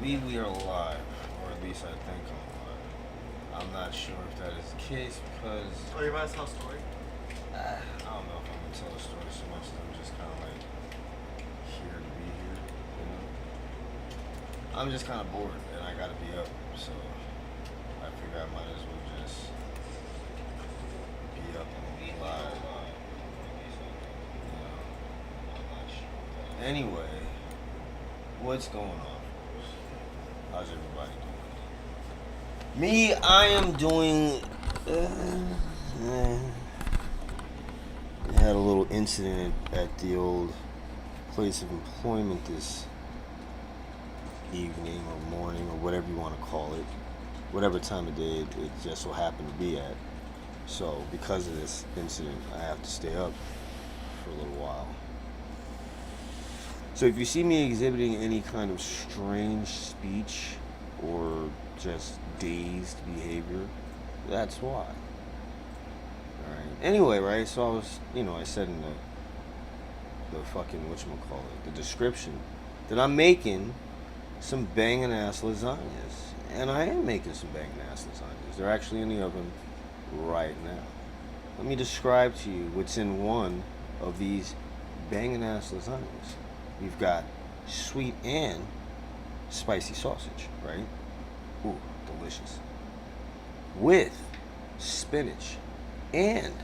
believe we are live, or at least I think I'm live. I'm not sure if that is the case because Oh, you're about to tell a story? I don't know if I'm gonna tell a story so much that I'm just kind of like here to be here. You know, I'm just kind of bored and I gotta be up, so I figure I might as well just be up and be live. Anyway, what's going on? How's everybody doing? Me, I am doing. I had a little incident at the old place of employment this evening or morning or whatever you want to call it. Whatever time of day it just so happened to be at. So, because of this incident, I have to stay up for a little while. So if you see me exhibiting any kind of strange speech or just dazed behavior, that's why. Alright. Anyway, right, so I was, I said in the fucking, whatchamacallit, the description, that I'm making some bangin' ass lasagnas. And I am making some bangin' ass lasagnas. They're actually in the oven right now. Let me describe to you what's in one of these bangin' ass lasagnas. You've got sweet and spicy sausage, right? Ooh, delicious. With spinach and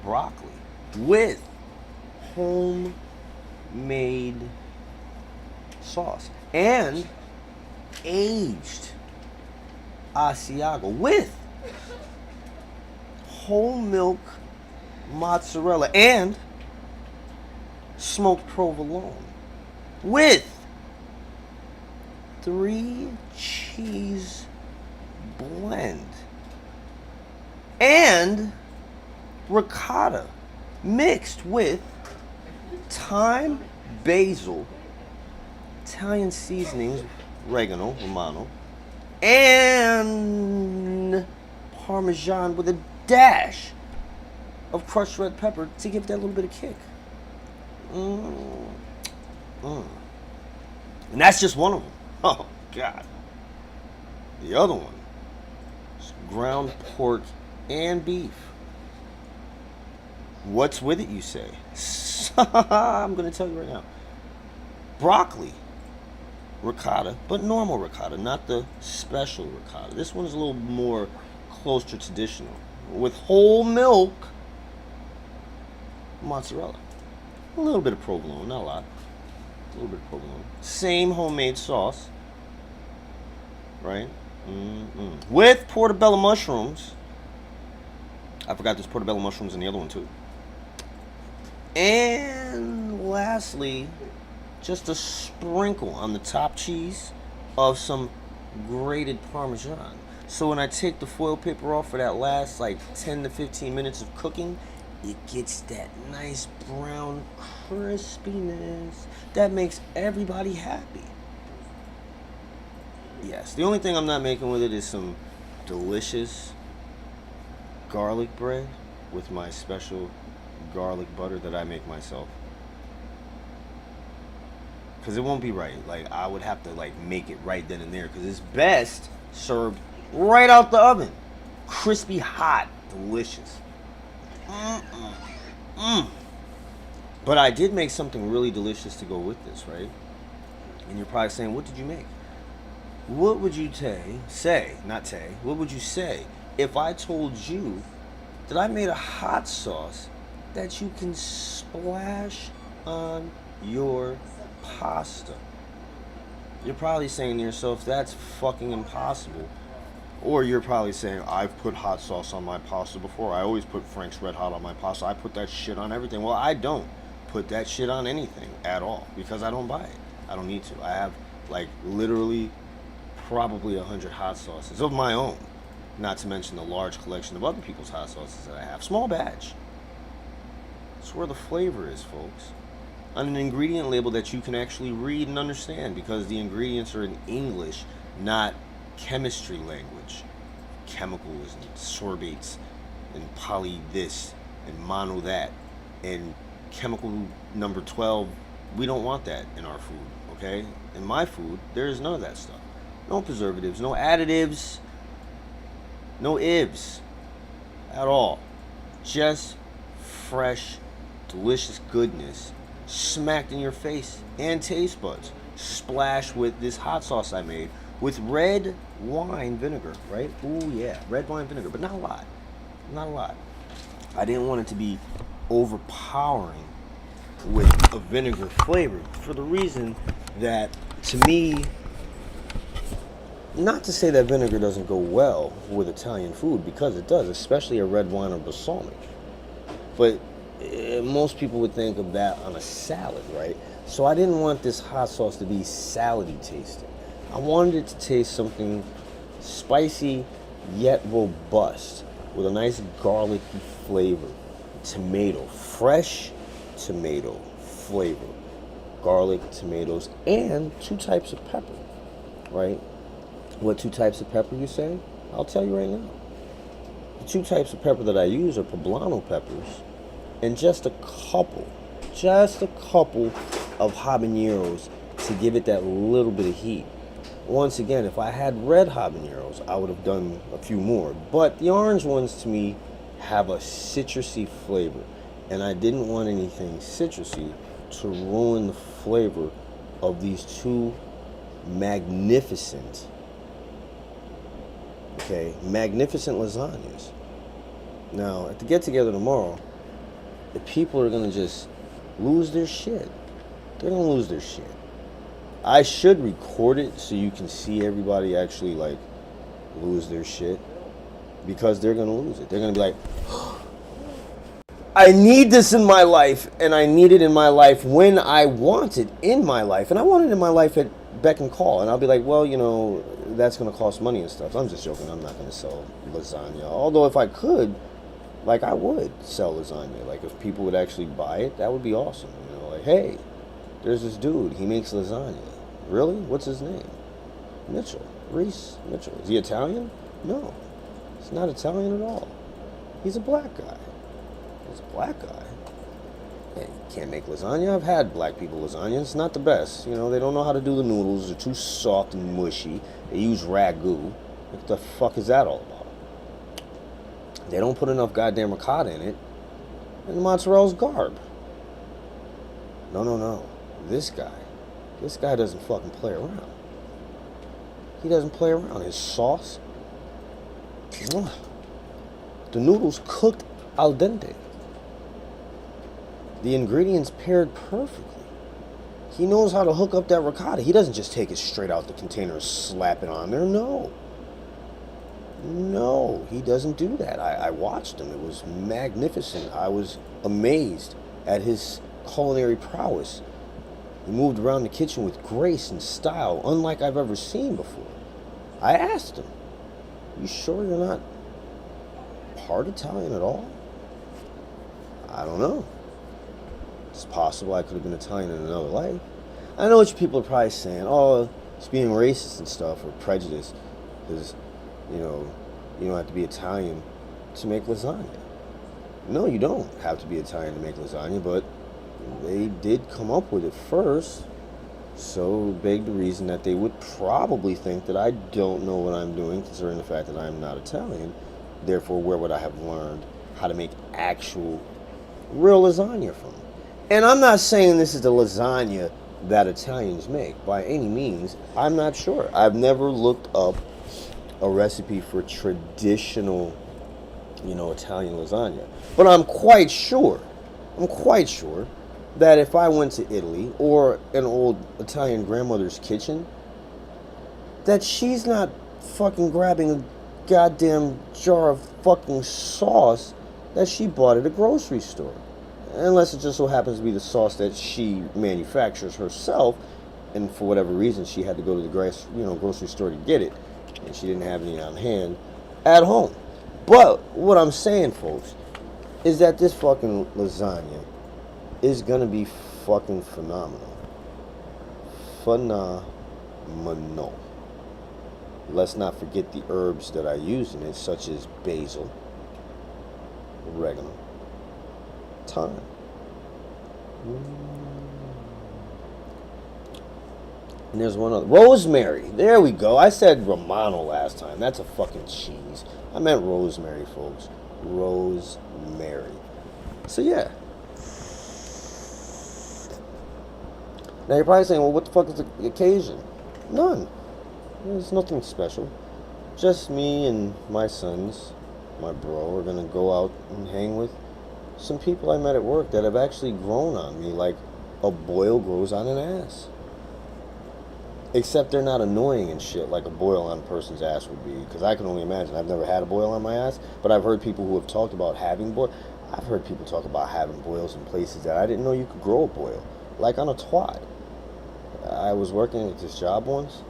broccoli. With homemade sauce. And aged Asiago. With whole milk mozzarella. And smoked provolone. With 3-cheese blend and ricotta mixed with thyme, basil, Italian seasonings, oregano, romano, and parmesan with a dash of crushed red pepper to give that little bit of kick. And that's just one of them. Oh, God. The other one is ground pork and beef. What's with it, you say? I'm going to tell you right now. Broccoli, ricotta, but normal ricotta, not the special ricotta. This one is a little more close to traditional. With whole milk mozzarella. A little bit of provolone, not a lot. A little bit of provolone. Same homemade sauce. Right? With portobello mushrooms. I forgot there's portobello mushrooms in the other one too. And lastly, just a sprinkle on the top cheese of some grated parmesan. So when I take the foil paper off for that last like 10 to 15 minutes of cooking, it gets that nice brown crispiness that makes everybody happy. Yes, the only thing I'm not making with it is some delicious garlic bread with my special garlic butter that I make myself. Because it won't be right. Like, I would have to, like, make it right then and there. Because it's best served right out the oven. Crispy, hot, delicious. But I did make something really delicious to go with this, right? And you're probably saying, what did you make? What would you what would you say if I told you that I made a hot sauce that you can splash on your pasta? You're probably saying to yourself, that's fucking impossible. Or you're probably saying, I've put hot sauce on my pasta before. I always put Frank's Red Hot on my pasta. I put that shit on everything. Well, I don't put that shit on anything at all because I don't buy it. I don't need to. I have, like, literally probably 100 hot sauces of my own. Not to mention the large collection of other people's hot sauces that I have. Small batch. That's where the flavor is, folks. On an ingredient label that you can actually read and understand because the ingredients are in English, not chemistry language. Chemicals and sorbates and poly this and mono that and chemical number 12. We don't want that in our food, Okay? In my food, there is none of that stuff. No preservatives, no additives, no ibs at all. Just fresh, delicious goodness smacked in your face and taste buds. Splashed with this hot sauce I made with red wine vinegar, right? Ooh, yeah, red wine vinegar, but not a lot. Not a lot. I didn't want it to be overpowering with a vinegar flavor for the reason that, to me, not to say that vinegar doesn't go well with Italian food, because it does, especially a red wine or balsamic. But most people would think of that on a salad, right? So I didn't want this hot sauce to be salady tasting. I wanted it to taste something spicy yet robust with a nice garlicky flavor. Tomato, fresh tomato flavor. Garlic, tomatoes, and 2 types of pepper, right? What 2 types of pepper, you say? I'll tell you right now. The 2 types of pepper that I use are poblano peppers and just a couple of habaneros to give it that little bit of heat. Once again, if I had red habaneros, I would have done a few more. But the orange ones, to me, have a citrusy flavor. And I didn't want anything citrusy to ruin the flavor of these 2 magnificent lasagnas. Now, at the get-together tomorrow, the people are going to just lose their shit. They're going to lose their shit. I should record it so you can see everybody actually, like, lose their shit. Because they're going to lose it. They're going to be like, I need this in my life, and I need it in my life when I want it in my life. And I want it in my life at beck and call. And I'll be like, well, that's going to cost money and stuff. I'm just joking. I'm not going to sell lasagna. Although if I could, like, I would sell lasagna. Like, if people would actually buy it, that would be awesome. Like, hey, there's this dude. He makes lasagna. Really? What's his name? Mitchell. Reese Mitchell. Is he Italian? No. He's not Italian at all. He's a black guy. He's a black guy. And he can't make lasagna. I've had black people lasagna. It's not the best. They don't know how to do the noodles. They're too soft and mushy. They use ragu. What the fuck is that all about? They don't put enough goddamn ricotta in it. And the mozzarella's garb. No. This guy doesn't fucking play around. He doesn't play around. His sauce. The noodles cooked al dente. The ingredients paired perfectly. He knows how to hook up that ricotta. He doesn't just take it straight out the container and slap it on there. No, he doesn't do that. I watched him. It was magnificent. I was amazed at his culinary prowess. He moved around the kitchen with grace and style, unlike I've ever seen before. I asked him, you sure you're not part Italian at all? I don't know. It's possible I could have been Italian in another life. I know what you people are probably saying. Oh, it's being racist and stuff, or prejudice, because, you don't have to be Italian to make lasagna. No, you don't have to be Italian to make lasagna, but they did come up with it first, so it begged the reason that they would probably think that I don't know what I'm doing, considering the fact that I'm not Italian. Therefore, where would I have learned how to make actual, real lasagna from? And I'm not saying this is the lasagna that Italians make, by any means. I'm not sure. I've never looked up a recipe for traditional, Italian lasagna. But I'm quite sure that if I went to Italy or an old Italian grandmother's kitchen, that she's not fucking grabbing a goddamn jar of fucking sauce that she bought at a grocery store. Unless it just so happens to be the sauce that she manufactures herself, and for whatever reason she had to go to the grocery store to get it, and she didn't have any on hand at home. But what I'm saying, folks, is that this fucking lasagna is gonna be fucking phenomenal. Phenomenal. Let's not forget the herbs that I use in it, such as basil, oregano, thyme. And there's one other. Rosemary. There we go. I said Romano last time. That's a fucking cheese. I meant rosemary, folks. Rosemary. So, yeah. Now, you're probably saying, well, what the fuck is the occasion? None. There's nothing special. Just me and my sons, my bro, are going to go out and hang with some people I met at work that have actually grown on me like a boil grows on an ass. Except they're not annoying and shit like a boil on a person's ass would be. Because I can only imagine. I've never had a boil on my ass. But I've heard people who have talked about having boil. I've heard people talk about having boils in places that I didn't know you could grow a boil. Like on a twat. I was working at this job once.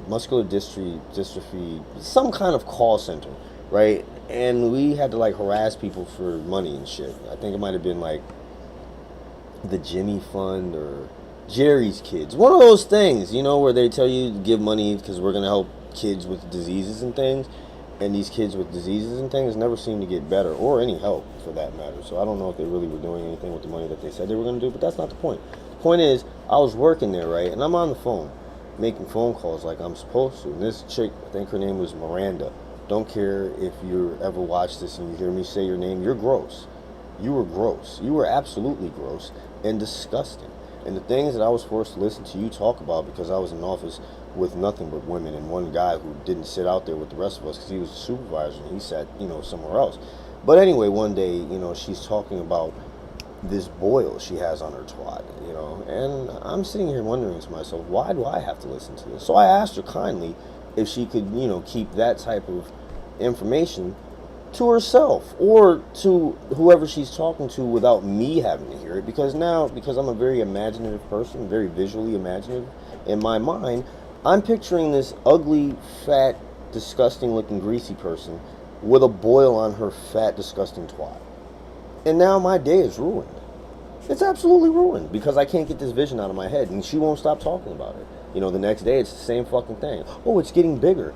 Muscular dystrophy. Some kind of call center. Right? And we had to like harass people for money and shit. I think it might have been like the Jimmy Fund or Jerry's Kids. One of those things, you know, where they tell you to give money because we're going to help kids with diseases and things. And these kids with diseases and things never seem to get better or any help for that matter. So I don't know if they really were doing anything with the money that they said they were going to do, but that's not the point. The point is, I was working there, right? And I'm on the phone making phone calls like I'm supposed to. And this chick, I think her name was Miranda. Don't care if you ever watch this and you hear me say your name. You're gross. You were gross. You were absolutely gross and disgusting. And the things that I was forced to listen to you talk about because I was in office with nothing but women and one guy who didn't sit out there with the rest of us because he was a supervisor and he sat, you know, somewhere else. But anyway, one day, you know, she's talking about this boil she has on her twat, you know, and I'm sitting here wondering to myself, why do I have to listen to this? So I asked her kindly if she could, you know, keep that type of information to herself or to whoever she's talking to without me having to hear it, because I'm a very imaginative person, very visually imaginative, in my mind I'm picturing this ugly, fat, disgusting looking greasy person with a boil on her fat, disgusting twat, and now my day is ruined. It's absolutely ruined because I can't get this vision out of my head and she won't stop talking about it. You know, the next day it's the same fucking thing. Oh, it's getting bigger.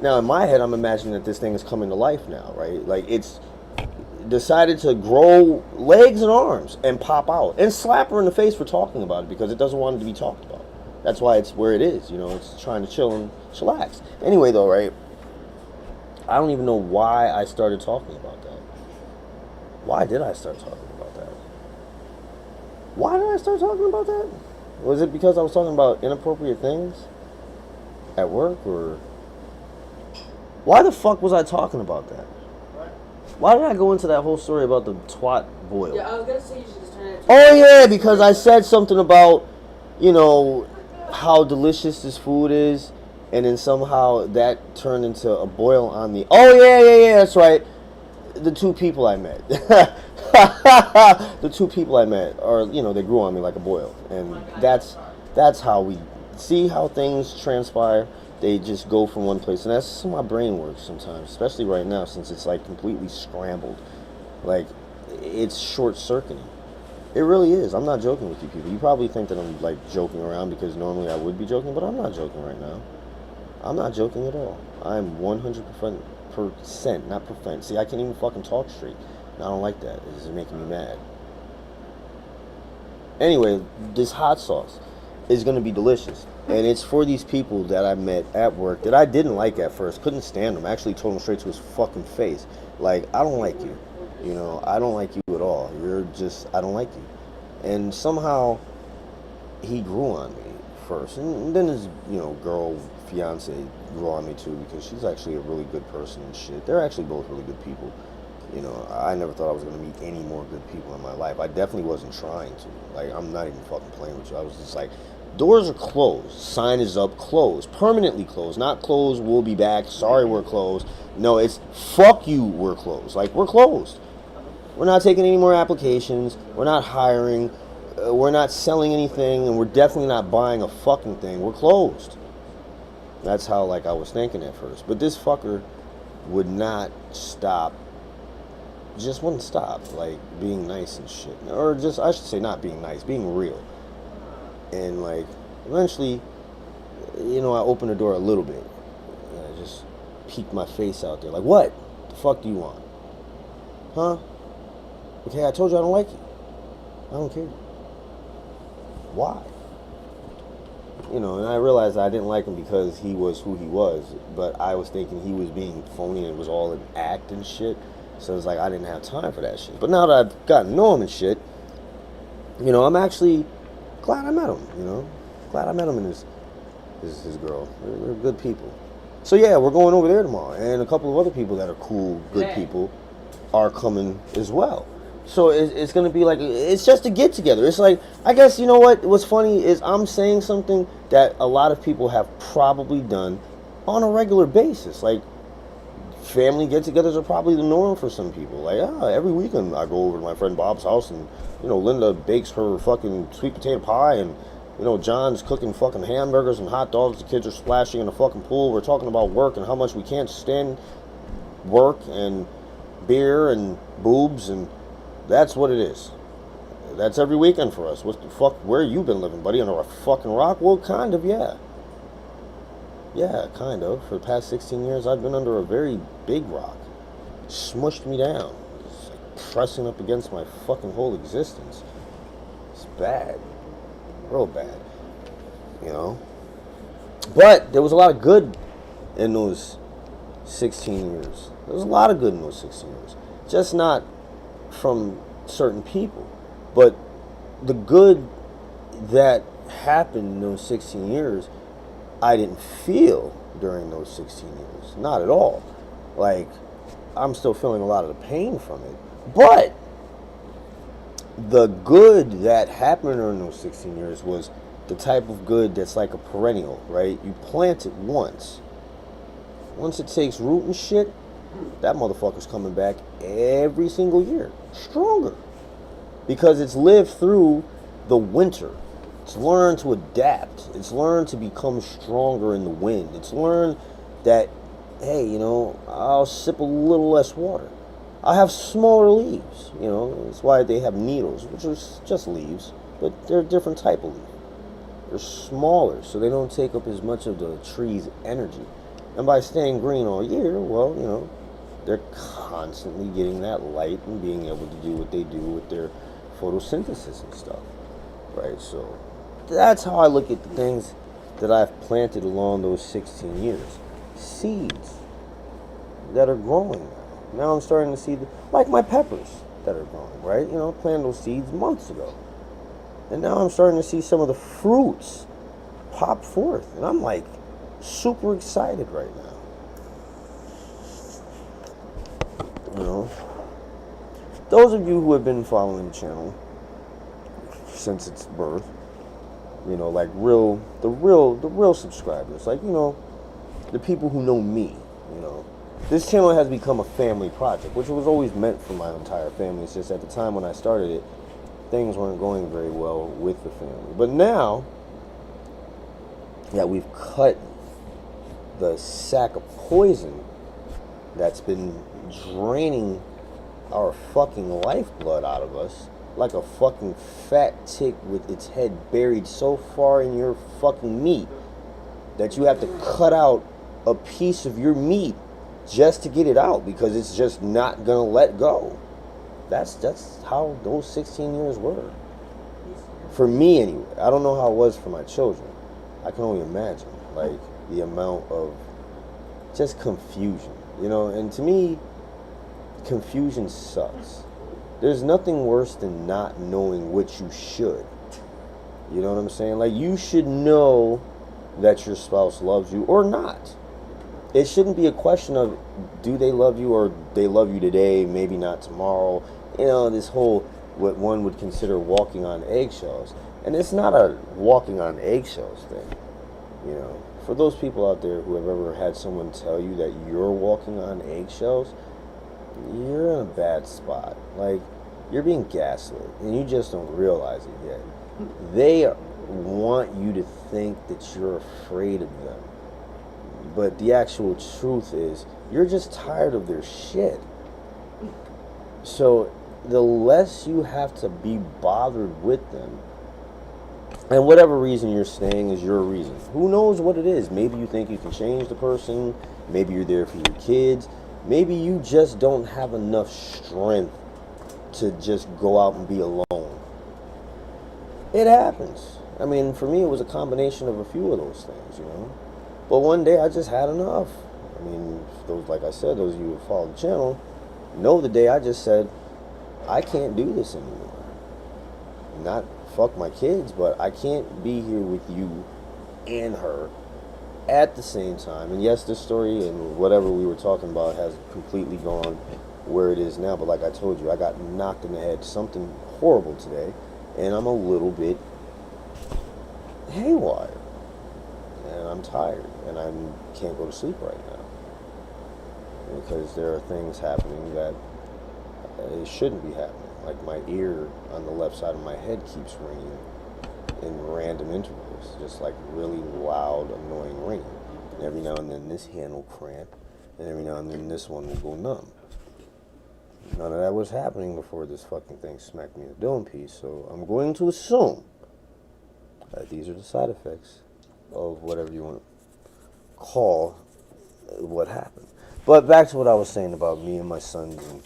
Now, in my head, I'm imagining that this thing is coming to life now, right? Like, it's decided to grow legs and arms and pop out. And slap her in the face for talking about it because it doesn't want it to be talked about. That's why it's where it is, you know? It's trying to chill and chillax. Anyway, though, right? I don't even know why I started talking about that. Why did I start talking about that? Why did I start talking about that? Was it because I was talking about inappropriate things at work or... Why the fuck was I talking about that? What? Why did I go into that whole story about the twat boil? Yeah, I was gonna say you should just turn it. Oh yeah, because I said something about, you know, how delicious this food is, and then somehow that turned into a boil on me. Oh yeah, that's right. The two people I met. The two people I met are, you know, they grew on me like a boil. And that's how we see how things transpire. They just go from one place, and that's how my brain works sometimes, especially right now since it's like completely scrambled. Like, it's short-circuiting. It really is. I'm not joking with you people. You probably think that I'm like joking around because normally I would be joking, but I'm not joking right now. I'm not joking at all. I'm 100%, not percent. See, I can't even fucking talk straight. And I don't like that. It's making me mad. Anyway, this hot sauce is going to be delicious. And it's for these people that I met at work that I didn't like at first. Couldn't stand him. I actually told him straight to his fucking face. Like, I don't like you. You know, I don't like you at all. I don't like you. And somehow, he grew on me first. And then his, you know, girl, fiance grew on me too because she's actually a really good person and shit. They're actually both really good people. You know, I never thought I was going to meet any more good people in my life. I definitely wasn't trying to. Like, I'm not even fucking playing with you. I was just like, doors are closed. Sign is up, closed. Permanently closed. Not closed, we'll be back. Sorry, we're closed. No, it's fuck you, we're closed. Like, we're closed. We're not taking any more applications. We're not hiring. We're not selling anything. And we're definitely not buying a fucking thing. We're closed. That's how, like, I was thinking at first. But this fucker would not stop. Just wouldn't stop, like, being nice and shit. Or just, I should say not being nice, being real. And, like, eventually, you know, I opened the door a little bit. And I just peeked my face out there. Like, what the fuck do you want? Huh? Okay, I told you I don't like you. I don't care. Why? you know, and I realized I didn't like him because he was who he was, but I was thinking he was being phony and it was all an act and shit. So it's like I didn't have time for that shit. But now that I've gotten to know him and shit, you know, I'm actually glad I met him. You know, glad I met him and his girl. They're good people. So yeah, we're going over there tomorrow, and a couple of other people that are cool, good people, are coming as well. So it's gonna be like, it's just a get together. It's like, I guess, you know what? What's funny is I'm saying something that a lot of people have probably done on a regular basis. Like, family get-togethers are probably the norm for some people. Like, every weekend I go over to my friend Bob's house, and you know, Linda bakes her fucking sweet potato pie, and you know, John's cooking fucking hamburgers and hot dogs. The kids are splashing in the fucking pool. We're talking about work and how much we can't stand work and beer and boobs, and that's what it is. That's every weekend for us. What the fuck? Where you been living, buddy? Under a fucking rock? Well, kind of, yeah. Yeah, kind of. For the past 16 years, I've been under a very big rock. Smushed me down. It's like pressing up against my fucking whole existence. It's bad. Real bad. You know? But there was a lot of good in those 16 years. There was a lot of good in those 16 years. Just not from certain people. But the good that happened in those 16 years, I didn't feel during those 16 years. Not at all. Like, I'm still feeling a lot of the pain from it. But the good that happened during those 16 years was the type of good that's like a perennial, right? You plant it once. Once it takes root and shit, that motherfucker's coming back every single year. Stronger. Because it's lived through the winter. It's learned to adapt. It's learned to become stronger in the wind. It's learned that, hey, you know, I'll sip a little less water. I have smaller leaves, you know. That's why they have needles, which are just leaves, but they're a different type of leaf. They're smaller, so they don't take up as much of the tree's energy. And by staying green all year, well, you know, they're constantly getting that light and being able to do what they do with their photosynthesis and stuff, right? So that's how I look at the things that I've planted along those 16 years. Seeds that are growing now. Now I'm starting to see, like my peppers that are growing, right? You know, I planted those seeds months ago. And now I'm starting to see some of the fruits pop forth. And I'm like super excited right now. You know, those of you who have been following the channel since its birth, you know, like the real subscribers, like, you know, the people who know me, you know, this channel has become a family project, which was always meant for my entire family. It's just at the time when I started it, things weren't going very well with the family. But now that we've cut the sack of poison that's been draining our fucking lifeblood out of us, like a fucking fat tick with its head buried so far in your fucking meat that you have to cut out a piece of your meat just to get it out because it's just not gonna let go. That's how those 16 years were. For me anyway. I don't know how it was for my children. I can only imagine, like, the amount of just confusion, you know. And to me, confusion sucks. There's nothing worse than not knowing what you should. You know what I'm saying? Like, you should know that your spouse loves you or not. It shouldn't be a question of do they love you or they love you today, maybe not tomorrow. You know, this whole what one would consider walking on eggshells. And it's not a walking on eggshells thing. You know, for those people out there who have ever had someone tell you that you're walking on eggshells, you're in a bad spot. Like, you're being gaslit and you just don't realize it yet. They want you to think that you're afraid of them. But the actual truth is, you're just tired of their shit. So, the less you have to be bothered with them, and whatever reason you're staying is your reason. Who knows what it is? Maybe you think you can change the person. Maybe you're there for your kids. Maybe you just don't have enough strength to just go out and be alone. It happens. I mean, for me, it was a combination of a few of those things, you know. But one day I just had enough. I mean, those, like I said, those of you who follow the channel know the day I just said, I can't do this anymore. Not fuck my kids, but I can't be here with you and her at the same time. And yes, this story and whatever we were talking about has completely gone where it is now. But like I told you, I got knocked in the head, something horrible today, and I'm a little bit haywire. And I'm tired, and I can't go to sleep right now because there are things happening that shouldn't be happening. Like my ear on the left side of my head keeps ringing in random intervals, just like really loud, annoying ringing. And every now and then this hand will cramp, and every now and then this one will go numb. None of that was happening before this fucking thing smacked me in the dome piece, so I'm going to assume that these are the side effects of whatever you want to call what happened. But back to what I was saying about me and my sons and,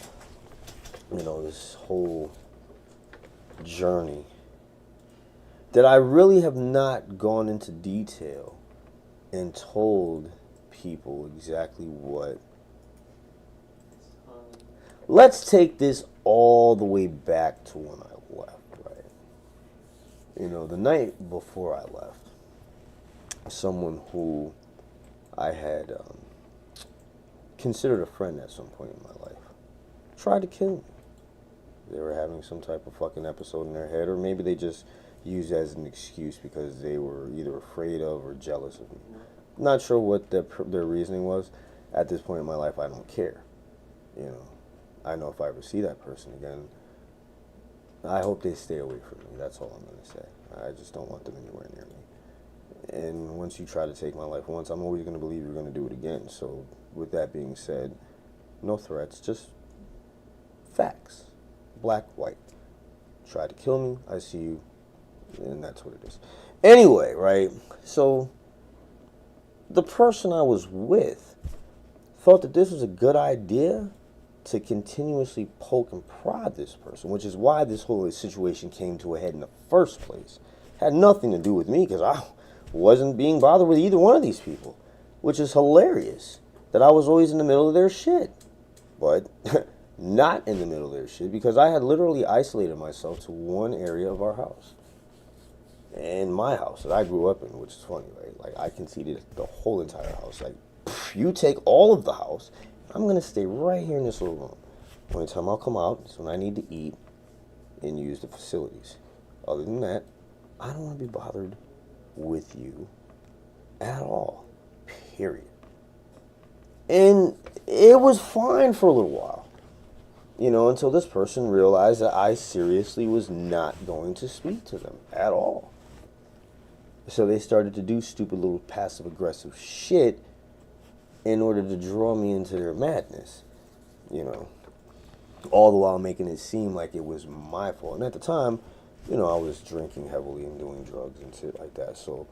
you know, this whole journey that I really have not gone into detail and told people exactly what. Let's take this all the way back to when I left, right? You know, the night before I left, someone who I had considered a friend at some point in my life tried to kill me. They were having some type of fucking episode in their head, or maybe they just used it as an excuse because they were either afraid of or jealous of me. Not sure what their reasoning was. At this point in my life, I don't care. You know, I know if I ever see that person again, I hope they stay away from me. That's all I'm going to say. I just don't want them anywhere near me. And once you try to take my life once, I'm always going to believe you're going to do it again. So with that being said, no threats, just facts. Black, white. Try to kill me, I see you, and that's what it is. Anyway, right, so the person I was with thought that this was a good idea to continuously poke and prod this person, which is why this whole situation came to a head in the first place. Had nothing to do with me because I wasn't being bothered with either one of these people, which is hilarious that I was always in the middle of their shit. But not in the middle of their shit because I had literally isolated myself to one area of our house. In my house that I grew up in, which is funny, right? Like, I conceded the whole entire house. Like, you take all of the house, I'm going to stay right here in this little room. The only time I'll come out is when I need to eat and use the facilities. Other than that, I don't want to be bothered with you at all. Period. And it was fine for a little while. You know, until this person realized that I seriously was not going to speak to them at all. So they started to do stupid little passive-aggressive shit in order to draw me into their madness, you know, all the while making it seem like it was my fault. And at the time, you know, I was drinking heavily and doing drugs and shit like that. So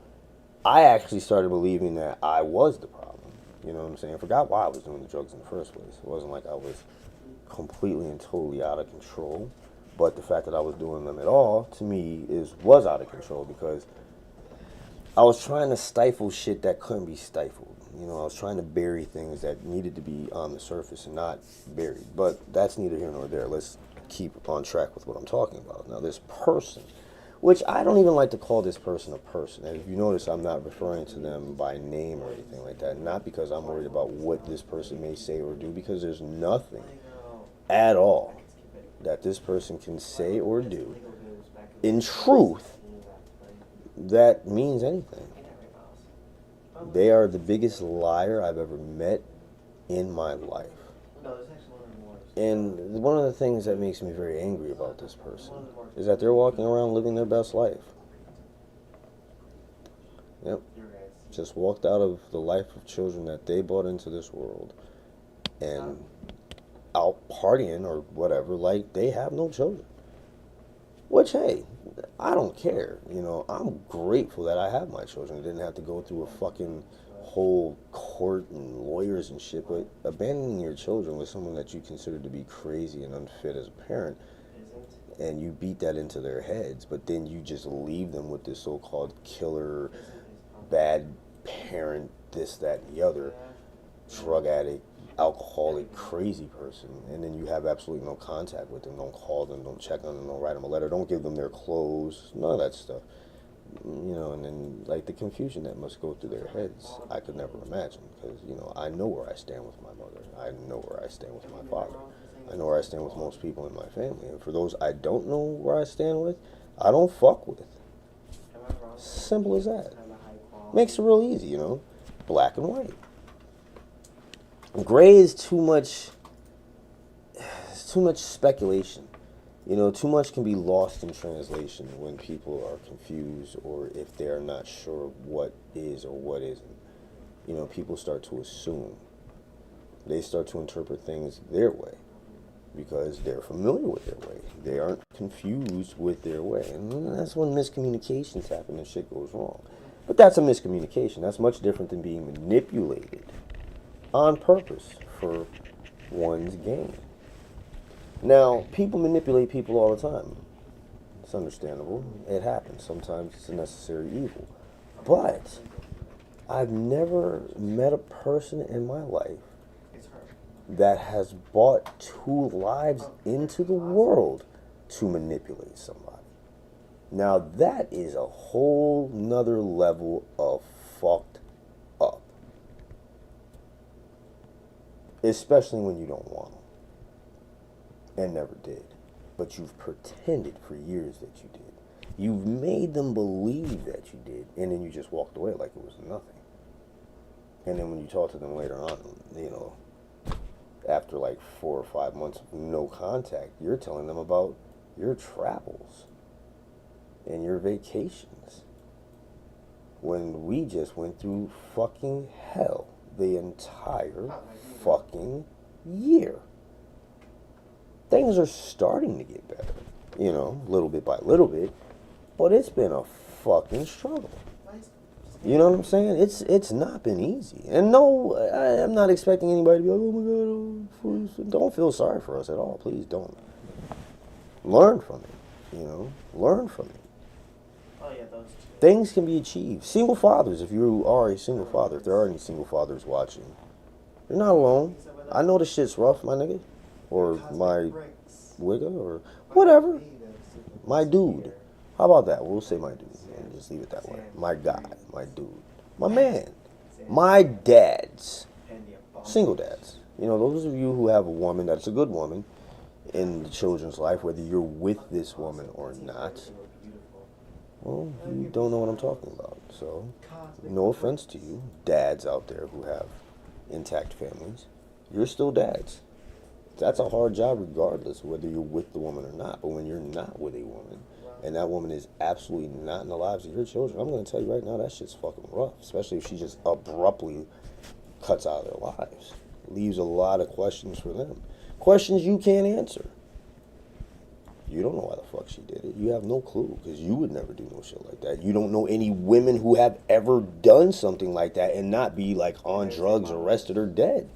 I actually started believing that I was the problem. You know what I'm saying? I forgot why I was doing the drugs in the first place. It wasn't like I was completely and totally out of control. But the fact that I was doing them at all, to me, was out of control because I was trying to stifle shit that couldn't be stifled. You know, I was trying to bury things that needed to be on the surface and not buried. But that's neither here nor there. Let's keep on track with what I'm talking about. Now, this person, which I don't even like to call this person a person. And if you notice, I'm not referring to them by name or anything like that. Not because I'm worried about what this person may say or do, because there's nothing at all that this person can say or do in truth that means anything. They are the biggest liar I've ever met in my life. And one of the things that makes me very angry about this person is that they're walking around living their best life. Yep. Just walked out of the life of children that they brought into this world and out partying or whatever like they have no children. Which, hey, I don't care. You know, I'm grateful that I have my children. I didn't have to go through a fucking whole court and lawyers and shit. But abandoning your children with someone that you consider to be crazy and unfit as a parent, and you beat that into their heads, but then you just leave them with this so-called killer, bad parent, this, that, and the other, drug addict, alcoholic, crazy person, and then you have absolutely no contact with them. Don't call them, don't check on them, don't write them a letter, don't give them their clothes, none of that stuff. And then like the confusion that must go through their heads, I could never imagine, because I know where I stand with my mother, I know where I stand with my father, I know where I stand with most people in my family, and for those I don't know where I stand with, I don't fuck with. Simple as that. Makes it real easy, black and white. Gray is too much. It's too much speculation. Too much can be lost in translation when people are confused or if they're not sure what is or what isn't. People start to assume. They start to interpret things their way because they're familiar with their way. They aren't confused with their way. And that's when miscommunications happen and shit goes wrong. But that's a miscommunication. That's much different than being manipulated on purpose for one's gain. Now, people manipulate people all the time. It's understandable. It happens. Sometimes it's a necessary evil. But I've never met a person in my life that has brought two lives into the world to manipulate somebody. Now, that is a whole nother level of fucked up. Especially when you don't want them. And never did. But you've pretended for years that you did. You've made them believe that you did, and then you just walked away like it was nothing. And then when you talk to them later on, after like 4 or 5 months of no contact, you're telling them about your travels and your vacations. When we just went through fucking hell the entire fucking year. Things are starting to get better, little bit by little bit, but it's been a fucking struggle. You know what I'm saying? It's not been easy. And no, I'm not expecting anybody to be like, oh my God, don't feel sorry for us at all. Please don't. Learn from it, learn from it. Oh yeah, those two. Things can be achieved. Single fathers, if you are a single father, if there are any single fathers watching, you're not alone. I know the shit's rough, my nigga. Or my wigger, or whatever. My dude. How about that? We'll say my dude. And just leave it that way. My guy, my dude, my man, my dads, single dads. Those of you who have a woman that's a good woman in the children's life, whether you're with this woman or not, well, you don't know what I'm talking about. So, no offense to you, dads out there who have intact families. You're still dads. That's a hard job regardless whether you're with the woman or not. But when you're not with a woman, and that woman is absolutely not in the lives of your children, I'm going to tell you right now, that shit's fucking rough. Especially if she just abruptly cuts out of their lives. Leaves a lot of questions for them. Questions you can't answer. You don't know why the fuck she did it. You have no clue, because you would never do no shit like that. You don't know any women who have ever done something like that and not be like on drugs, arrested, or dead.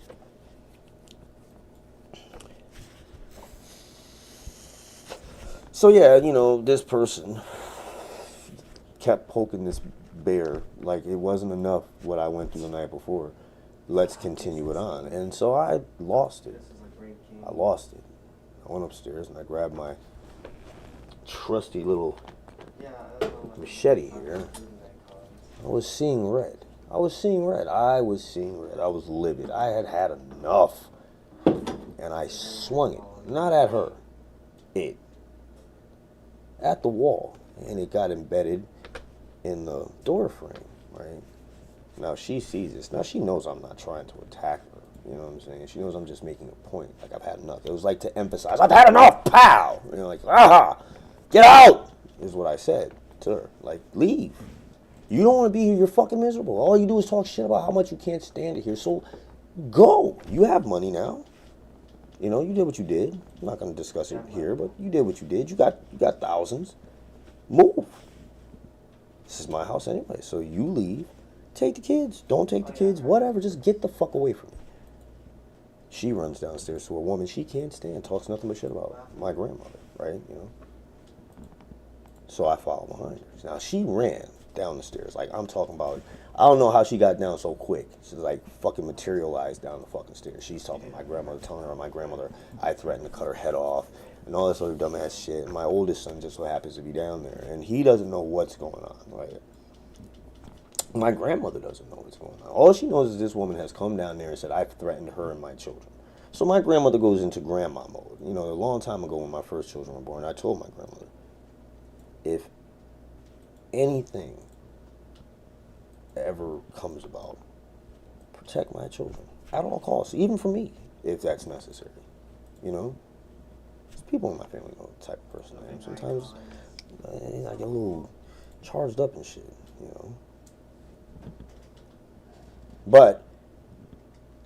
So yeah, this person kept poking this bear like it wasn't enough what I went through the night before. Let's continue it on. And so I lost it. I lost it. I went upstairs and I grabbed my trusty little machete here. I was seeing red. I was seeing red. I was livid. I had had enough. And I swung it. Not at her. At the wall, and it got embedded in the door frame, right? Now she sees this. Now she knows I'm not trying to attack her. You know what I'm saying? She knows I'm just making a point. Like, I've had enough. It was like to emphasize, I've had enough, pow! Like, aha! Get out! Is what I said to her. Like, leave. You don't want to be here, you're fucking miserable. All you do is talk shit about how much you can't stand it here. So, go. You have money now. You did what you did. I'm not going to discuss it here, but you did what you did. You got thousands. Move. This is my house anyway, so you leave. Take the kids. Don't take the kids. Whatever. Just get the fuck away from me. She runs downstairs to a woman she can't stand. Talks nothing but shit about my grandmother, right? So I followed behind her. Now she ran down the stairs. Like I'm talking about, I don't know how she got down so quick. She's like fucking materialized down the fucking stairs. She's talking to my grandmother, telling her my grandmother I threatened to cut her head off and all this other dumbass shit. And my oldest son just so happens to be down there, and he doesn't know what's going on. Right? My grandmother doesn't know what's going on. All she knows is this woman has come down there and said I've threatened her and my children. So my grandmother goes into grandma mode. You know, a long time ago when my first children were born, I told my grandmother, if anything ever comes about, protect my children at all costs, even for me, if that's necessary. You know? People in my family know the type of person I am. Sometimes I get a little charged up and shit, you know? But,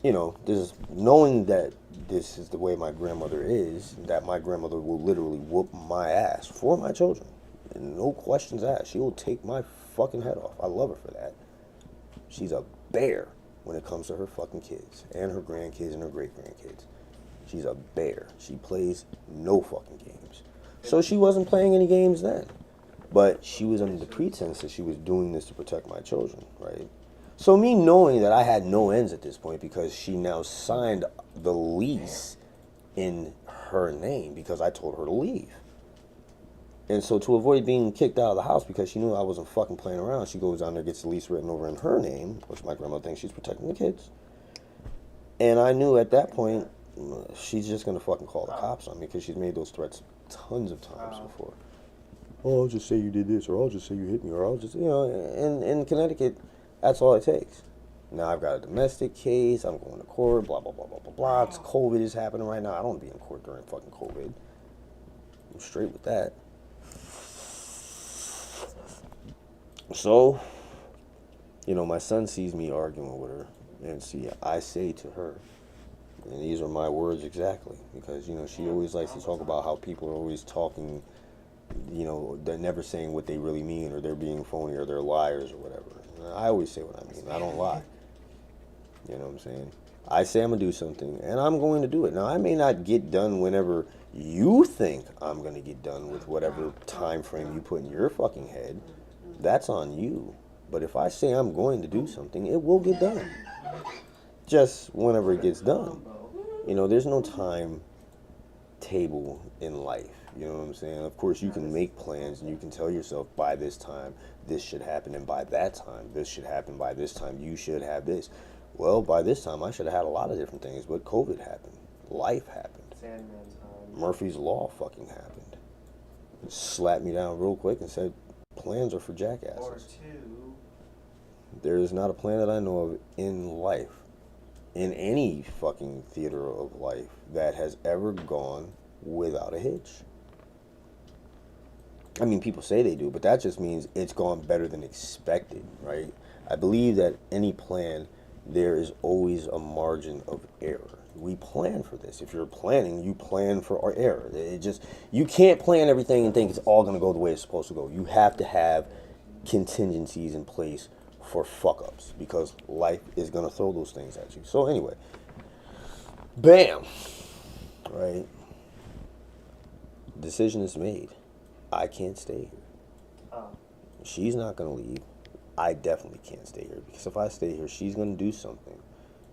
you know, this knowing that this is the way my grandmother is, that my grandmother will literally whoop my ass for my children. And no questions asked. She will take my fucking head off. I love her for that. She's a bear when it comes to her fucking kids and her grandkids and her great-grandkids. She's a bear. She plays no fucking games. So she wasn't playing any games then. But she was under the pretense that she was doing this to protect my children, right? So me knowing that I had no ends at this point because she now signed the lease in her name because I told her to leave. And so to avoid being kicked out of the house because she knew I wasn't fucking playing around, she goes down there, gets the lease written over in her name, which my grandmother thinks she's protecting the kids. And I knew at that point, she's just going to fucking call the cops on me because she's made those threats tons of times before. Oh, I'll just say you did this, or I'll just say you hit me, or I'll just, you know, in Connecticut, that's all it takes. Now I've got a domestic case, I'm going to court, blah, blah, blah, blah, blah, blah. It's COVID is happening right now. I don't want to be in court during fucking COVID. I'm straight with that. So, you know, my son sees me arguing with her, and see, I say to her, and these are my words exactly, because, you know, she always likes to talk about how people are always talking, you know, they're never saying what they really mean, or they're being phony, or they're liars, or whatever. And I always say what I mean. I don't lie. You know what I'm saying? I say I'm going to do something, and I'm going to do it. Now, I may not get done whenever you think I'm going to get done with whatever time frame you put in your fucking head. That's on you. But if I say I'm going to do something, it will get done. Just whenever it gets done. You know, there's no time table in life. You know what I'm saying? Of course, you can make plans and you can tell yourself by this time this should happen, and by that time this should happen, by this time you should have this. Well, by this time I should have had a lot of different things, but COVID happened. Life happened. Murphy's Law fucking happened. It slapped me down real quick and said, plans are for jackasses. There is not a plan that I know of in life, in any fucking theater of life, that has ever gone without a hitch. I mean, people say they do, but that just means it's gone better than expected, right? I believe that any plan, there is always a margin of error. We plan for this. If you're planning, you plan for error. You can't plan everything and think it's all going to go the way it's supposed to go. You have to have contingencies in place for fuck-ups, because life is going to throw those things at you. So anyway, bam, right? Decision is made. I can't stay here. She's not going to leave. I definitely can't stay here, because if I stay here, she's going to do something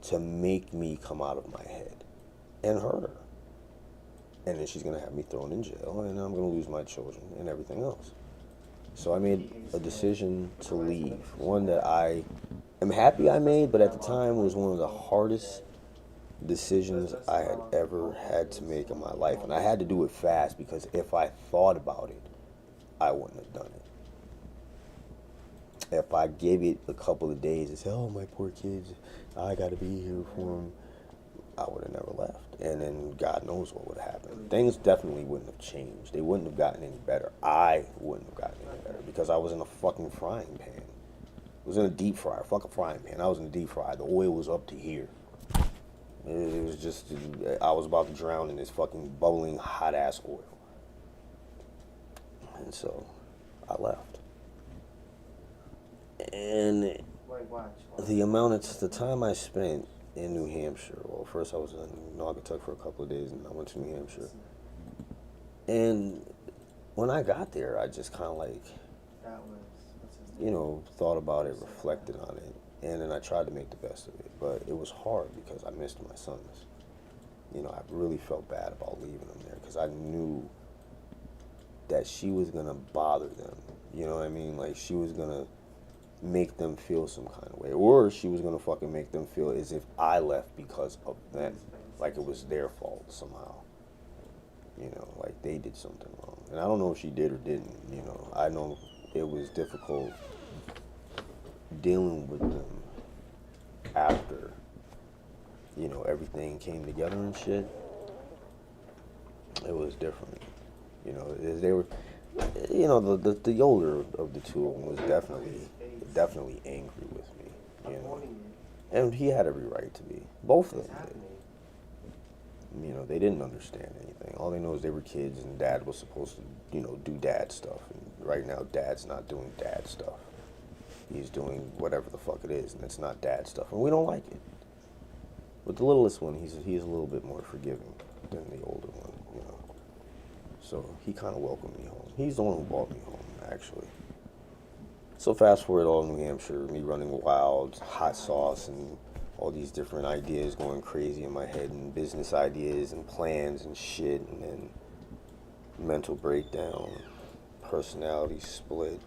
to make me come out of my head and hurt her. And then she's going to have me thrown in jail, and I'm going to lose my children and everything else. So I made a decision to leave, one that I am happy I made, but at the time was one of the hardest decisions I had ever had to make in my life. And I had to do it fast, because if I thought about it, I wouldn't have done it. If I gave it a couple of days and said, oh, my poor kids, I got to be here for them, I would have never left. And then God knows what would have happened. Things definitely wouldn't have changed. They wouldn't have gotten any better. I wouldn't have gotten any better, because I was in a fucking frying pan. I was in a deep fryer, fuck a frying pan. I was in a deep fryer. The oil was up to here. It was just, I was about to drown in this fucking bubbling hot-ass oil. And so, I left. And the time I spent in New Hampshire, well, first I was in Naugatuck for a couple of days, and I went to New Hampshire. And when I got there, I just kind of like, That was what's his you name? know, thought about it, reflected on it, and then I tried to make the best of it. But it was hard because I missed my sons. You know, I really felt bad about leaving them there because I knew that she was gonna bother them. You know what I mean? Like she was gonna make them feel some kind of way, or she was gonna fucking make them feel as if I left because of them, like it was their fault somehow. You know, like they did something wrong, and I don't know if she did or didn't. You know, I know it was difficult dealing with them after, you know, everything came together and shit. It was different. You know, they were, you know, the older of the two of them was definitely angry with me. You know, and he had every right to be. Both of them did. You know, they didn't understand anything. All they know is they were kids and dad was supposed to, you know, do dad stuff. And right now, dad's not doing dad stuff. He's doing whatever the fuck it is, and it's not dad stuff. And we don't like it. With the littlest one, he's a little bit more forgiving than the older one, you know. So he kind of welcomed me home. He's the one who brought me home, actually. So fast forward all New Hampshire, me running wild, hot sauce, and all these different ideas going crazy in my head, and business ideas and plans and shit, and then mental breakdown, personality split,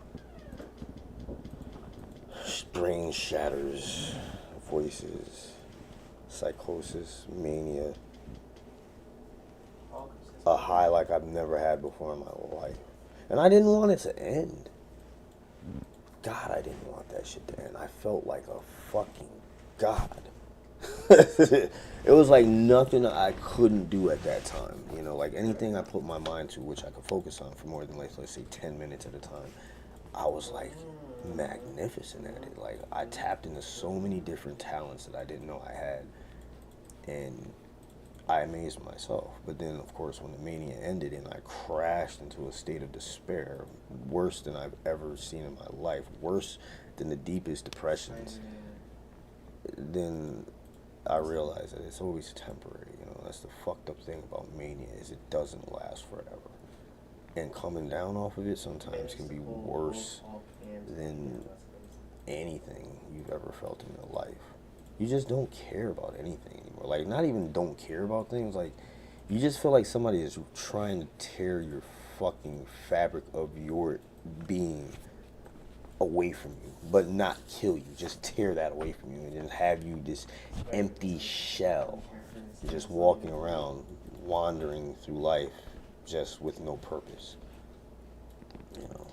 brain shatters, voices, psychosis, mania, a high like I've never had before in my life. And I didn't want it to end. God, I didn't want that shit to end. I felt like a fucking god. It was like nothing I couldn't do at that time. You know, like anything I put my mind to, which I could focus on for more than, like, let's say 10 minutes at a time, I was like magnificent at it. Like I tapped into so many different talents that I didn't know I had. And I amazed myself. But then, of course, when the mania ended and I crashed into a state of despair, worse than I've ever seen in my life, worse than the deepest depressions, then I realized that it's always temporary. You know, that's the fucked up thing about mania is it doesn't last forever. And coming down off of it sometimes can be worse than anything you've ever felt in your life. You just don't care about anything anymore. Like, not even don't care about things. Like, you just feel like somebody is trying to tear your fucking fabric of your being away from you, but not kill you. Just tear that away from you and just have you this empty shell, just walking around, wandering through life, just with no purpose. You know.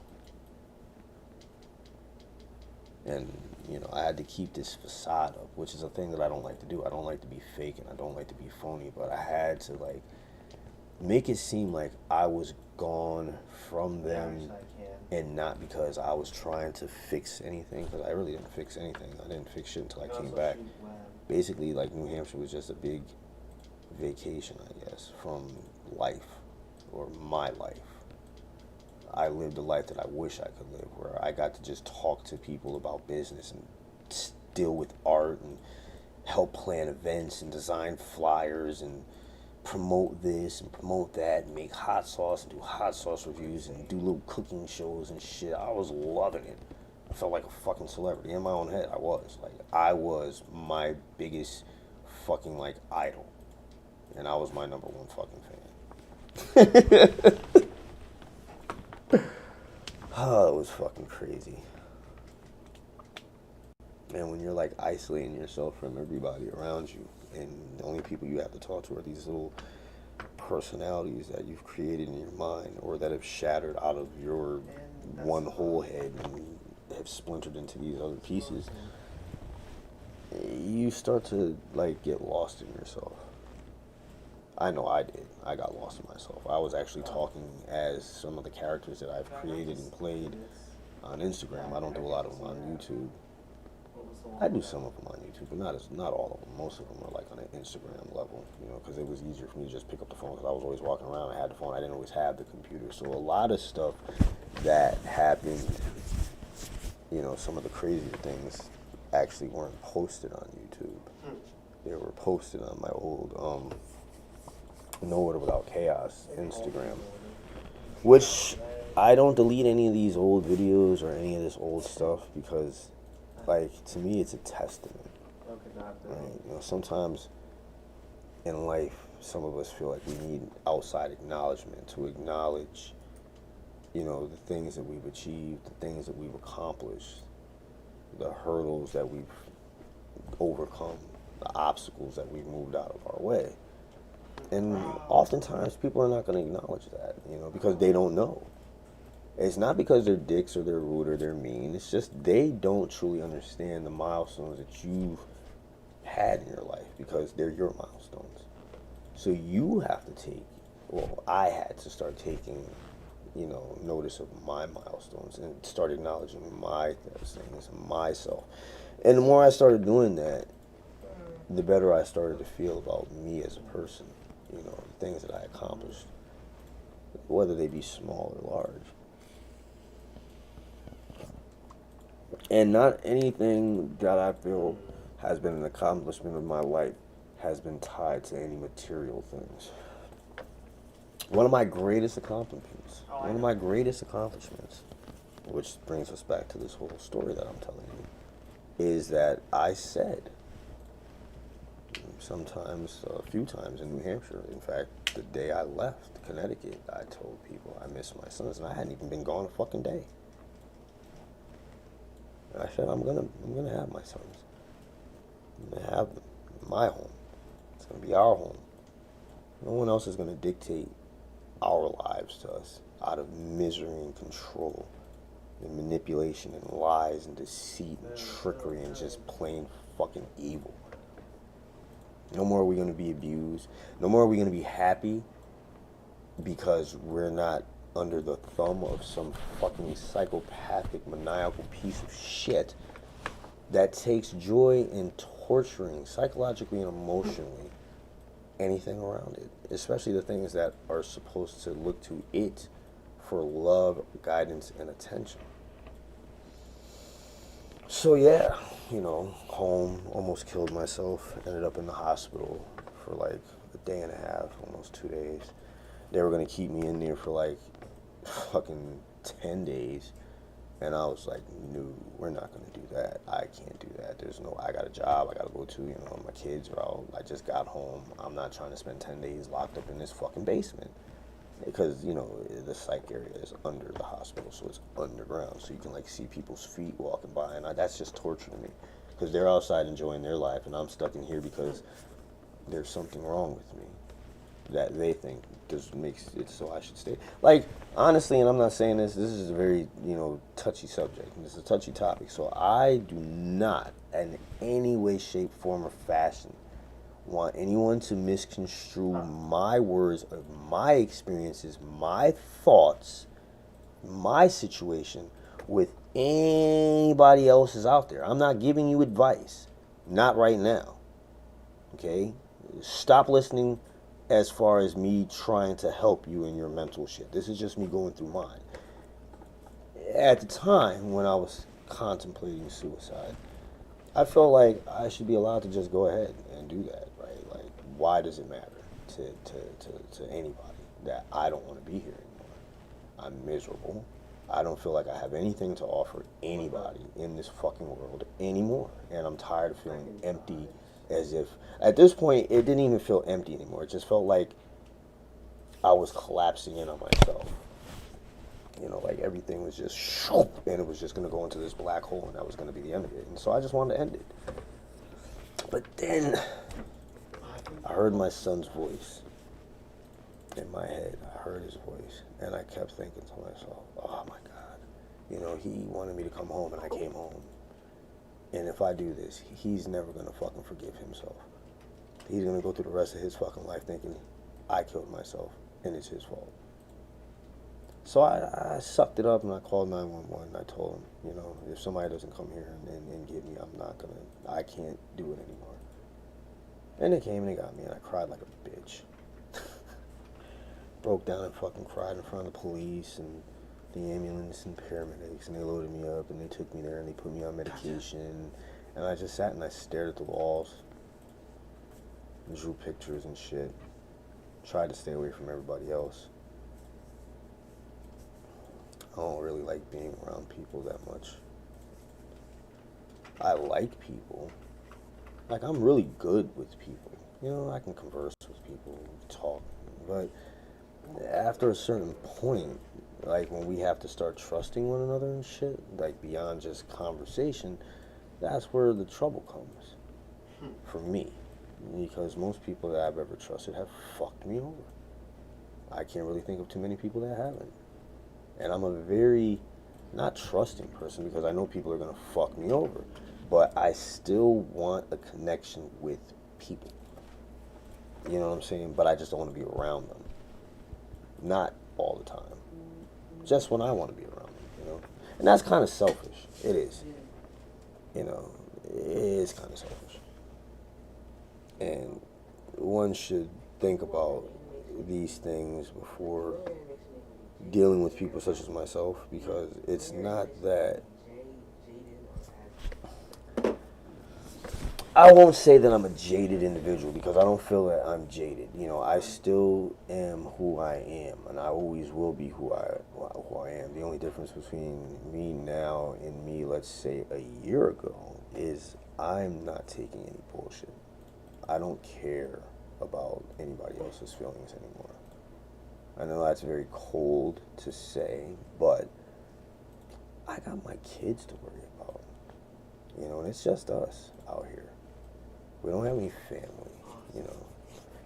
And, you know, I had to keep this facade up, which is a thing that I don't like to do. I don't like to be fake and I don't like to be phony, but I had to, like, make it seem like I was gone from them and not because I was trying to fix anything, because I really didn't fix anything. I didn't fix shit until I came back. Basically, like, New Hampshire was just a big vacation, I guess, from life, or my life. I lived a life that I wish I could live, where I got to just talk to people about business and deal with art and help plan events and design flyers and promote this and promote that and make hot sauce and do hot sauce reviews and do little cooking shows and shit. I was loving it. I felt like a fucking celebrity in my own head. I was my biggest fucking, like, idol, and I was my number one fucking fan. Oh, it was fucking crazy. And when you're, like, isolating yourself from everybody around you, and the only people you have to talk to are these little personalities that you've created in your mind, or that have shattered out of your one whole head and have splintered into these other pieces, you start to, like, get lost in yourself. I know I did. I got lost in myself. I was actually talking as some of the characters that I've created and played on Instagram. I don't do a lot of them on YouTube. I do some of them on YouTube, but not all of them. Most of them are, like, on an Instagram level, you know, because it was easier for me to just pick up the phone, because I was always walking around. I had the phone. I didn't always have the computer. So a lot of stuff that happened, you know, some of the crazier things actually weren't posted on YouTube. They were posted on my old No Order Without Chaos Instagram. Which I don't delete any of these old videos or any of this old stuff because, like, to me, it's a testament. Right? You know, sometimes in life, some of us feel like we need outside acknowledgement to acknowledge, you know, the things that we've achieved, the things that we've accomplished, the hurdles that we've overcome, the obstacles that we've moved out of our way. And oftentimes people are not going to acknowledge that, you know, because they don't know. It's not because they're dicks or they're rude or they're mean. It's just they don't truly understand the milestones that you've had in your life because they're your milestones. So you have to take, well, I had to start taking, you know, notice of my milestones and start acknowledging my things, myself. And the more I started doing that, the better I started to feel about me as a person, you know, the things that I accomplished, whether they be small or large. And not anything that I feel has been an accomplishment of my life has been tied to any material things. One of my greatest accomplishments, which brings us back to this whole story that I'm telling you, is that I said, sometimes, a few times in New Hampshire, in fact, the day I left Connecticut, I told people I miss my sons, and I hadn't even been gone a fucking day. And I said, I'm gonna have my sons. I'm gonna have them in my home. It's gonna be our home. No one else is gonna dictate our lives to us out of misery and control and manipulation and lies and deceit and trickery and just plain fucking evil. No more are we going to be abused. No more are we going to be happy because we're not under the thumb of some fucking psychopathic, maniacal piece of shit that takes joy in torturing psychologically and emotionally anything around it, especially the things that are supposed to look to it for love, guidance, and attention. So yeah, you know, home, almost killed myself, ended up in the hospital for like a day and a half, almost 2 days. They were gonna keep me in there for like fucking 10 days. And I was like, no, we're not gonna do that. I can't do that. I got a job I gotta go to, you know, my kids are out. I just got home. I'm not trying to spend 10 days locked up in this fucking basement. Because, you know, the psych area is under the hospital, so it's underground. So you can, like, see people's feet walking by, and that's just torture to me. Because they're outside enjoying their life, and I'm stuck in here because there's something wrong with me that they think just makes it so I should stay. Like, honestly, and I'm not saying this is a very, you know, touchy subject. This is a touchy topic. So I do not, in any way, shape, form, or fashion, want anyone to misconstrue my words of my experiences, my thoughts, my situation with anybody else's out there. I'm not giving you advice. Not right now. Okay? Stop listening as far as me trying to help you in your mental shit. This is just me going through mine. At the time when I was contemplating suicide, I felt like I should be allowed to just go ahead and do that, right? Like, why does it matter to anybody that I don't want to be here anymore? I'm miserable. I don't feel like I have anything to offer anybody in this fucking world anymore. And I'm tired of feeling empty, as if, at this point, it didn't even feel empty anymore. It just felt like I was collapsing in on myself. You know, like everything was just shoop, and it was just going to go into this black hole, and that was going to be the end of it. And so I just wanted to end it. But then I heard my son's voice in my head. I heard his voice, and I kept thinking to myself, oh my God, you know, he wanted me to come home, and I came home. And if I do this, he's never going to fucking forgive himself. He's going to go through the rest of his fucking life thinking I killed myself, and it's his fault. So I sucked it up and I called 911. I told them, you know, if somebody doesn't come here and get me, I can't do it anymore. And they came and they got me, and I cried like a bitch. Broke down and fucking cried in front of the police and the ambulance and paramedics, and they loaded me up and they took me there and they put me on medication. And I just sat and I stared at the walls and drew pictures and shit. Tried to stay away from everybody else. I don't really like being around people that much. I like people. Like, I'm really good with people. You know, I can converse with people, talk. But after a certain point, like when we have to start trusting one another and shit, like beyond just conversation, that's where the trouble comes for me. Because most people that I've ever trusted have fucked me over. I can't really think of too many people that haven't. And I'm a very not trusting person because I know people are gonna fuck me over. But I still want a connection with people. You know what I'm saying? But I just don't want to be around them. Not all the time. Just when I want to be around them, you know? And that's kind of selfish. It is. You know, it is kind of selfish. And one should think about these things before dealing with people such as myself, because it's not that I won't say that I'm a jaded individual, because I don't feel that I'm jaded. You know, I still am who I am, and I always will be who I am. The only difference between me now and me, let's say, a year ago, is I'm not taking any bullshit. I don't care about anybody else's feelings anymore. I know that's very cold to say, but I got my kids to worry about. You know, and it's just us out here. We don't have any family, you know.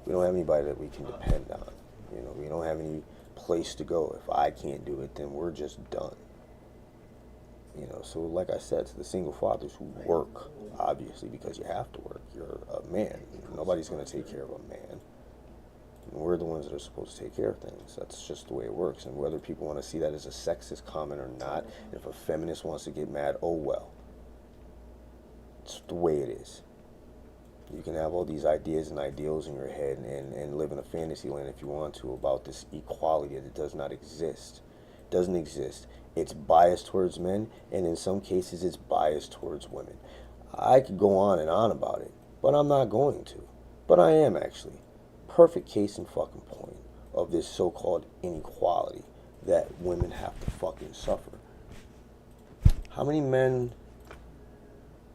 We don't have anybody that we can depend on. You know, we don't have any place to go. If I can't do it, then we're just done. You know, so like I said, to the single fathers who work, obviously, because you have to work. You're a man. Nobody's going to take care of a man. We're the ones that are supposed to take care of things. That's just the way it works. And whether people want to see that as a sexist comment or not, if a feminist wants to get mad, oh well. It's the way it is. You can have all these ideas and ideals in your head and live in a fantasy land if you want to about this equality that does not exist. It doesn't exist. It's biased towards men, and in some cases it's biased towards women. I could go on and on about it, but I'm not going to. But I am actually. Perfect case in fucking point of this so-called inequality that women have to fucking suffer. How many men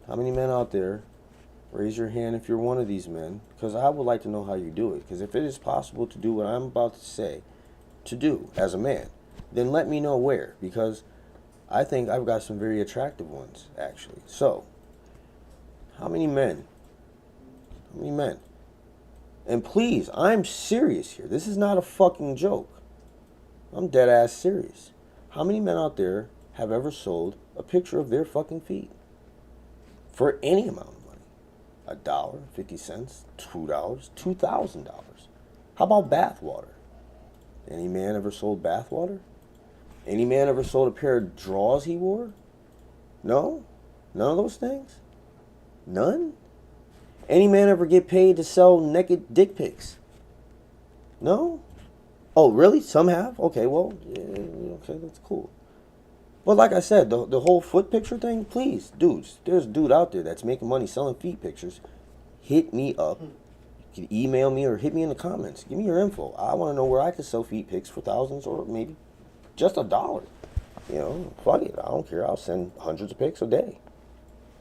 out there, raise your hand if you're one of these men, because I would like to know how you do it. Because if it is possible to do what I'm about to say, to do as a man, then let me know where. Because I think I've got some very attractive ones, actually. So, how many men? How many men? And please, I'm serious here. This is not a fucking joke. I'm dead ass serious. How many men out there have ever sold a picture of their fucking feet? For any amount of money. $1, 50 cents, $2, $2,000. How about bath water? Any man ever sold bath water? Any man ever sold a pair of drawers he wore? No? None of those things? None? Any man ever get paid to sell naked dick pics? No? Oh, really? Some have? Okay, well, yeah, okay, that's cool. But like I said, the whole foot picture thing, please, dudes, there's a dude out there that's making money selling feet pictures. Hit me up. You can email me or hit me in the comments. Give me your info. I want to know where I can sell feet pics for thousands or maybe just $1. You know, fuck it. I don't care. I'll send hundreds of pics a day.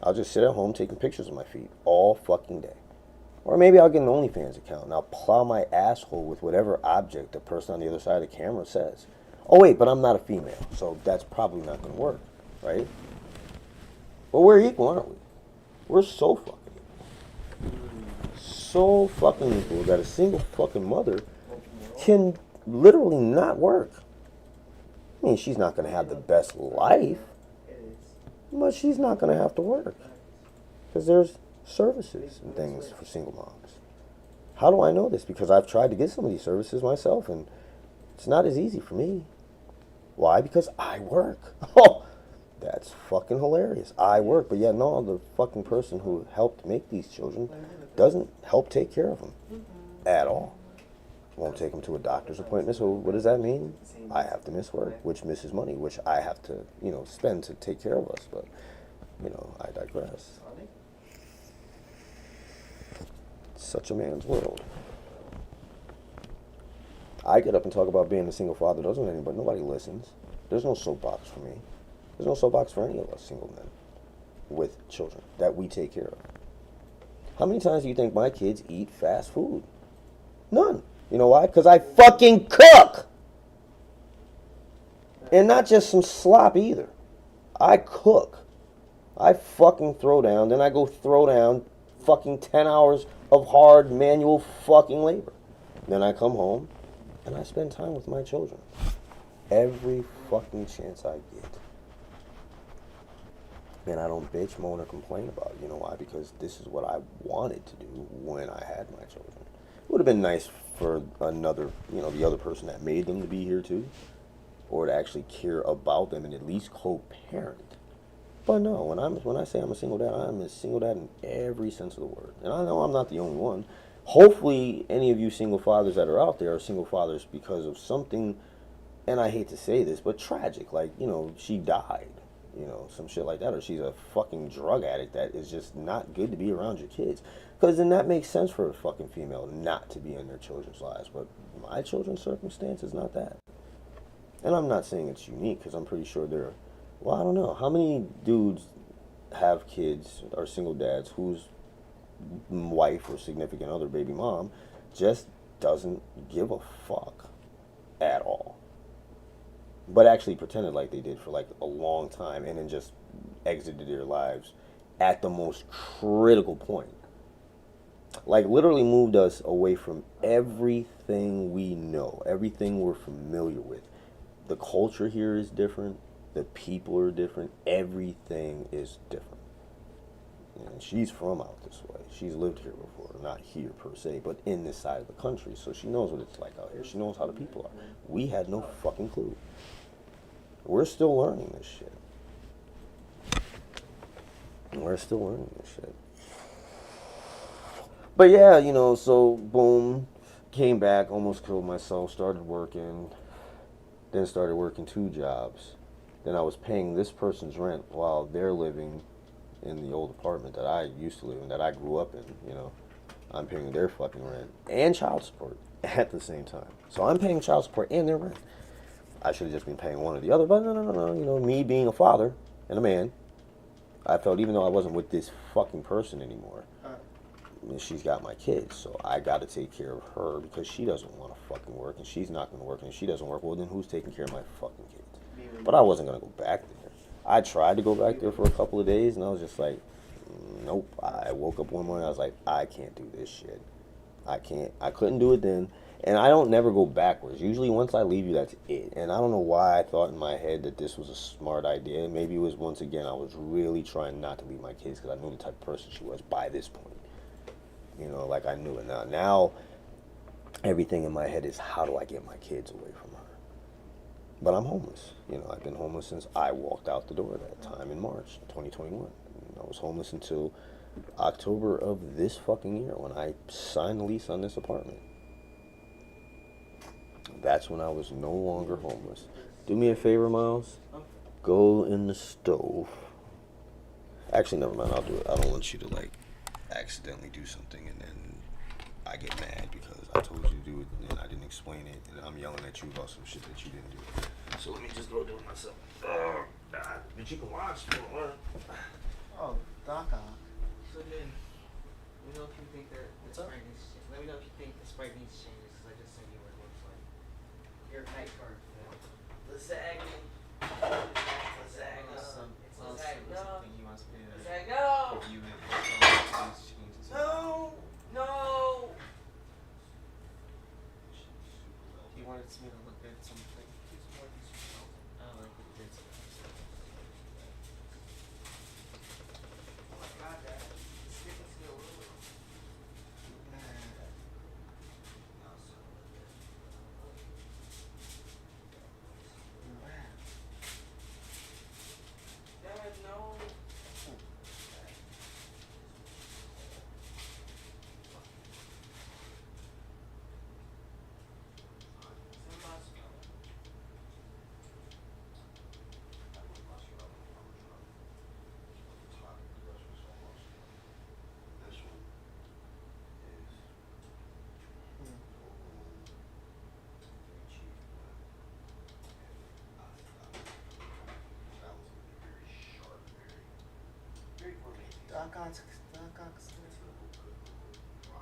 I'll just sit at home taking pictures of my feet all fucking day. Or maybe I'll get an OnlyFans account and I'll plow my asshole with whatever object the person on the other side of the camera says. Oh wait, but I'm not a female, so that's probably not going to work, right? But we're equal, aren't we? We're so fucking equal. So fucking equal that a single fucking mother can literally not work. I mean, she's not going to have the best life, but she's not going to have to work. Because there's services and things for single moms. How do I know this? Because I've tried to get some of these services myself, and it's not as easy for me. Why? Because I work. Oh, that's fucking hilarious. I work, but yet no, the fucking person who helped make these children doesn't help take care of them at all. Won't take them to a doctor's appointment. So what does that mean? I have to miss work, which misses money, which I have to, spend to take care of us. But, I digress. It's such a man's world. I get up and talk about being a single father. Doesn't anybody? Nobody listens. There's no soapbox for me. There's no soapbox for any of us single men with children that we take care of. How many times do you think my kids eat fast food? None. You know why? Because I fucking cook! And not just some slop either. I cook. I fucking throw down, then I go throw down fucking 10 hours of hard manual fucking labor. Then I come home and I spend time with my children. Every fucking chance I get. And I don't bitch, moan, or complain about it. You know why? Because this is what I wanted to do when I had my children. It would have been nice for another, the other person that made them to be here too. Or to actually care about them and at least co-parent. But no, when I say I'm a single dad, I'm a single dad in every sense of the word. And I know I'm not the only one. Hopefully, any of you single fathers that are out there are single fathers because of something, and I hate to say this, but tragic. Like, she died. Some shit like that. Or she's a fucking drug addict that is just not good to be around your kids. Because then that makes sense for a fucking female not to be in their children's lives. But my children's circumstance is not that. And I'm not saying it's unique because I'm pretty sure I don't know. How many dudes have kids or single dads whose wife or significant other, baby mom, just doesn't give a fuck at all? But actually pretended like they did for like a long time and then just exited their lives at the most critical point. Like literally moved us away from everything we know, everything we're familiar with. The culture here is different. The people are different. Everything is different. And she's from out this way. She's lived here before. Not here per se, but in this side of the country. So she knows what it's like out here. She knows how the people are. We had no fucking clue. We're still learning this shit. But yeah, so boom. Came back, almost killed myself, started working. Then started working 2 jobs. Then I was paying this person's rent while they're living in the old apartment that I used to live in, that I grew up in, I'm paying their fucking rent and child support at the same time. So I'm paying child support and their rent. I should have just been paying one or the other, but no. Me being a father and a man, I felt even though I wasn't with this fucking person anymore, she's got my kids, so I got to take care of her because she doesn't want to fucking work, and she's not going to work, and if she doesn't work, well, then who's taking care of my fucking kids? But I wasn't going to go back there. I tried to go back there for a couple of days, and I was just like, nope. I woke up one morning, I was like, I can't do this shit. I couldn't do it then, and I don't never go backwards. Usually once I leave you, that's it. And I don't know why I thought in my head that this was a smart idea. Maybe it was, once again, I was really trying not to leave my kids because I knew the type of person she was by this point. Like I knew it now. Now, everything in my head is how do I get my kids away from her? But I'm homeless. I've been homeless since I walked out the door that time in March 2021. I was homeless until October of this fucking year when I signed the lease on this apartment. That's when I was no longer homeless. Do me a favor, Miles. Go in the stove. Actually, never mind. I'll do it. I don't want you to accidentally do something and then I get mad because I told you to do it and I didn't explain it and I'm yelling at you about some shit that you didn't do. So let me just go do it myself. Oh, God. But you can watch. Oh, Doc. So then, let me know if you think that the sprite needs to change. Let me know if you think the sprite needs to change because I just sent you what it looks like. Your night card. Lasagnas. No. He wanted me to look at something. I like the kids.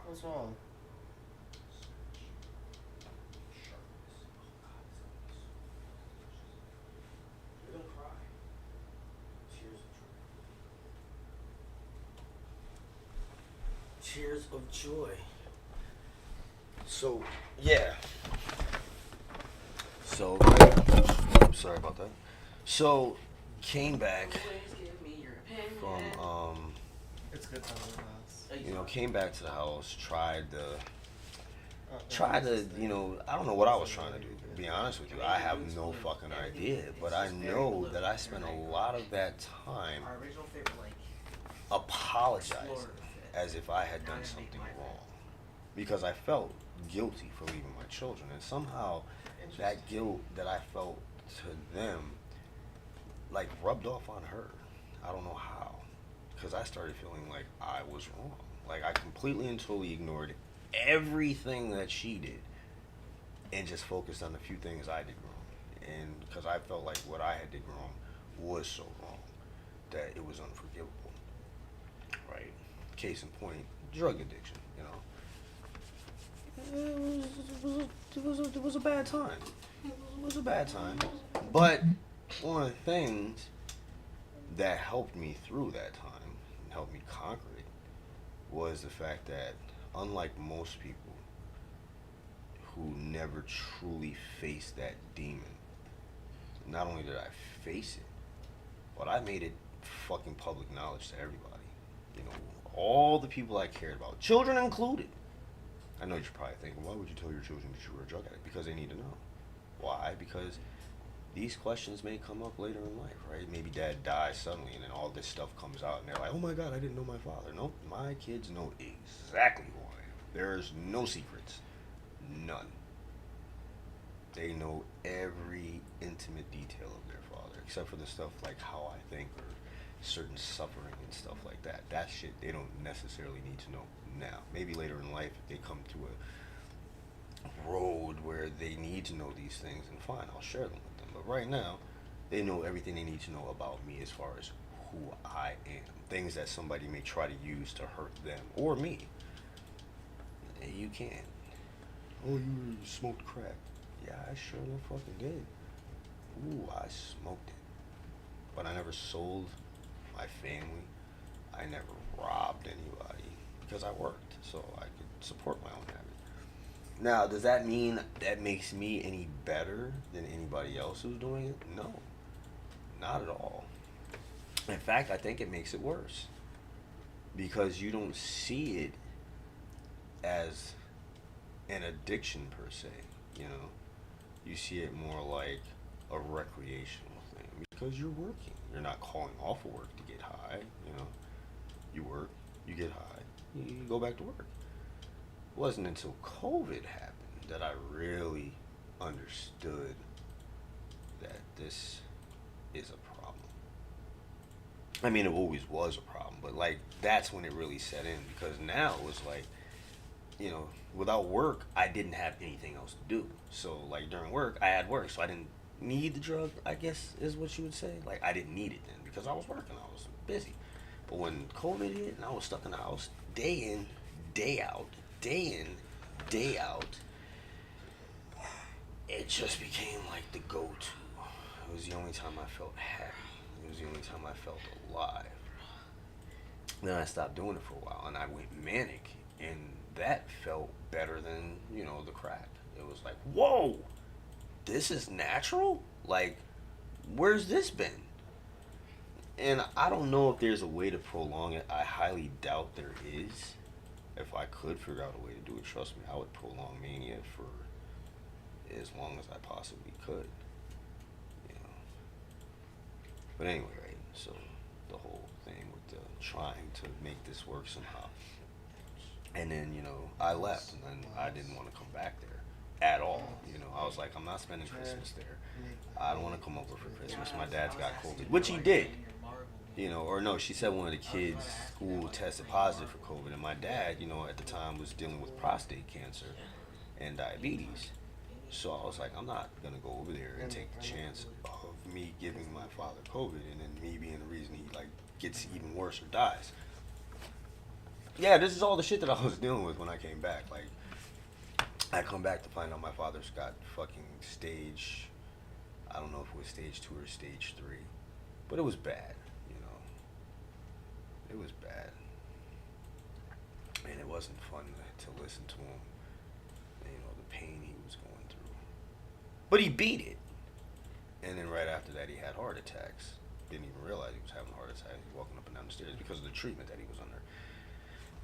What's wrong? You're gonna cry. Tears of joy. So, yeah. So, I'm sorry about that. So, came back Always give me your opinion. from, It's good time in the house. you know, came back to the house, tried to, you know, I don't know what I was trying to do. To be honest with you, I have no fucking idea. But I know that I spent a lot of that time Our original favorite, like, apologizing as if I had done something wrong. Because I felt guilty for leaving my children. And somehow that guilt that I felt to them, like, rubbed off on her. I don't know how. Because I started feeling like I was wrong. Like, I completely and totally ignored everything that she did and just focused on the few things I did wrong. And because I felt like what I had did wrong was so wrong that it was unforgivable. Right? Case in point, drug addiction, you know. It was a bad time. It was a bad time. But one of the things that helped me through that time and helped me conquer it was the fact that, unlike most people who never truly faced that demon, not only did I face it, but I made it fucking public knowledge to everybody. You know, all the people I cared about, children included. I know you're probably thinking, why would you tell your children that you were a drug addict? Because they need to know. Why? Because these questions may come up later in life, right? Maybe dad dies suddenly and then all this stuff comes out and they're like, oh my God, I didn't know my father. Nope, my kids know exactly who I am. There's no secrets. None. They know every intimate detail of their father, except for the stuff like how I think or certain suffering and stuff like that. That shit they don't necessarily need to know now. Maybe later in life if they come to a road where they need to know these things, and fine, I'll share them with them. But right now, they know everything they need to know about me as far as who I am. Things that somebody may try to use to hurt them or me. You can't. Oh, you smoked crack. Yeah, I sure the fucking did. Ooh, I smoked it. But I never sold my family. I never robbed anybody because I worked, so I could support my own habit. Now, does that mean that makes me any better than anybody else who's doing it? No, not at all. In fact, I think it makes it worse because you don't see it as an addiction per se, you know. You see it more like a recreational thing because you're working. You're not calling off of work to get high, you know. You work, you get high, you go back to work. It wasn't until COVID happened that I really understood that this is a problem. I mean, it always was a problem, but like that's when it really set in because now it was like, you know, without work, I didn't have anything else to do. So like during work, I had work, so I didn't need the drug, I guess is what you would say. Like I didn't need it then because I was working, I was busy. But when COVID hit and I was stuck in the house day in, day out, day in, day out, it just became like the go-to. It was the only time I felt happy. It was the only time I felt alive. Then I stopped doing it for a while and I went manic, and that felt better than, you know, the crack. It was like, whoa, this is natural? Like, where's this been? And I don't know if there's a way to prolong it. I highly doubt there is. If I could figure out a way to do it, trust me, I would prolong mania for as long as I possibly could. You know. But anyway, right? So the whole thing with the trying to make this work somehow. And then, you know, I left and then I didn't want to come back there at all. You know, I was like, I'm not spending Christmas there. I don't want to come over for Christmas. My dad's got COVID, which he did. You know, or no, she said one of the kids' school tested positive for COVID, and my dad, you know, at the time was dealing with prostate cancer and diabetes. So I was like, I'm not gonna go over there and take the chance of me giving my father COVID and then me being the reason he like gets even worse or dies. yeah, this is all the shit that I was dealing with when I came back. Like, I come back to find out my father's got fucking stage. I don't know if it was stage 2 or stage 3, but it was bad. You know, it was bad, and it wasn't fun to listen to him. You know, the pain he was going through, but he beat it. And then right after that, he had heart attacks. Didn't even realize he was having a heart attack. He was walking up and down the stairs because of the treatment that he was under.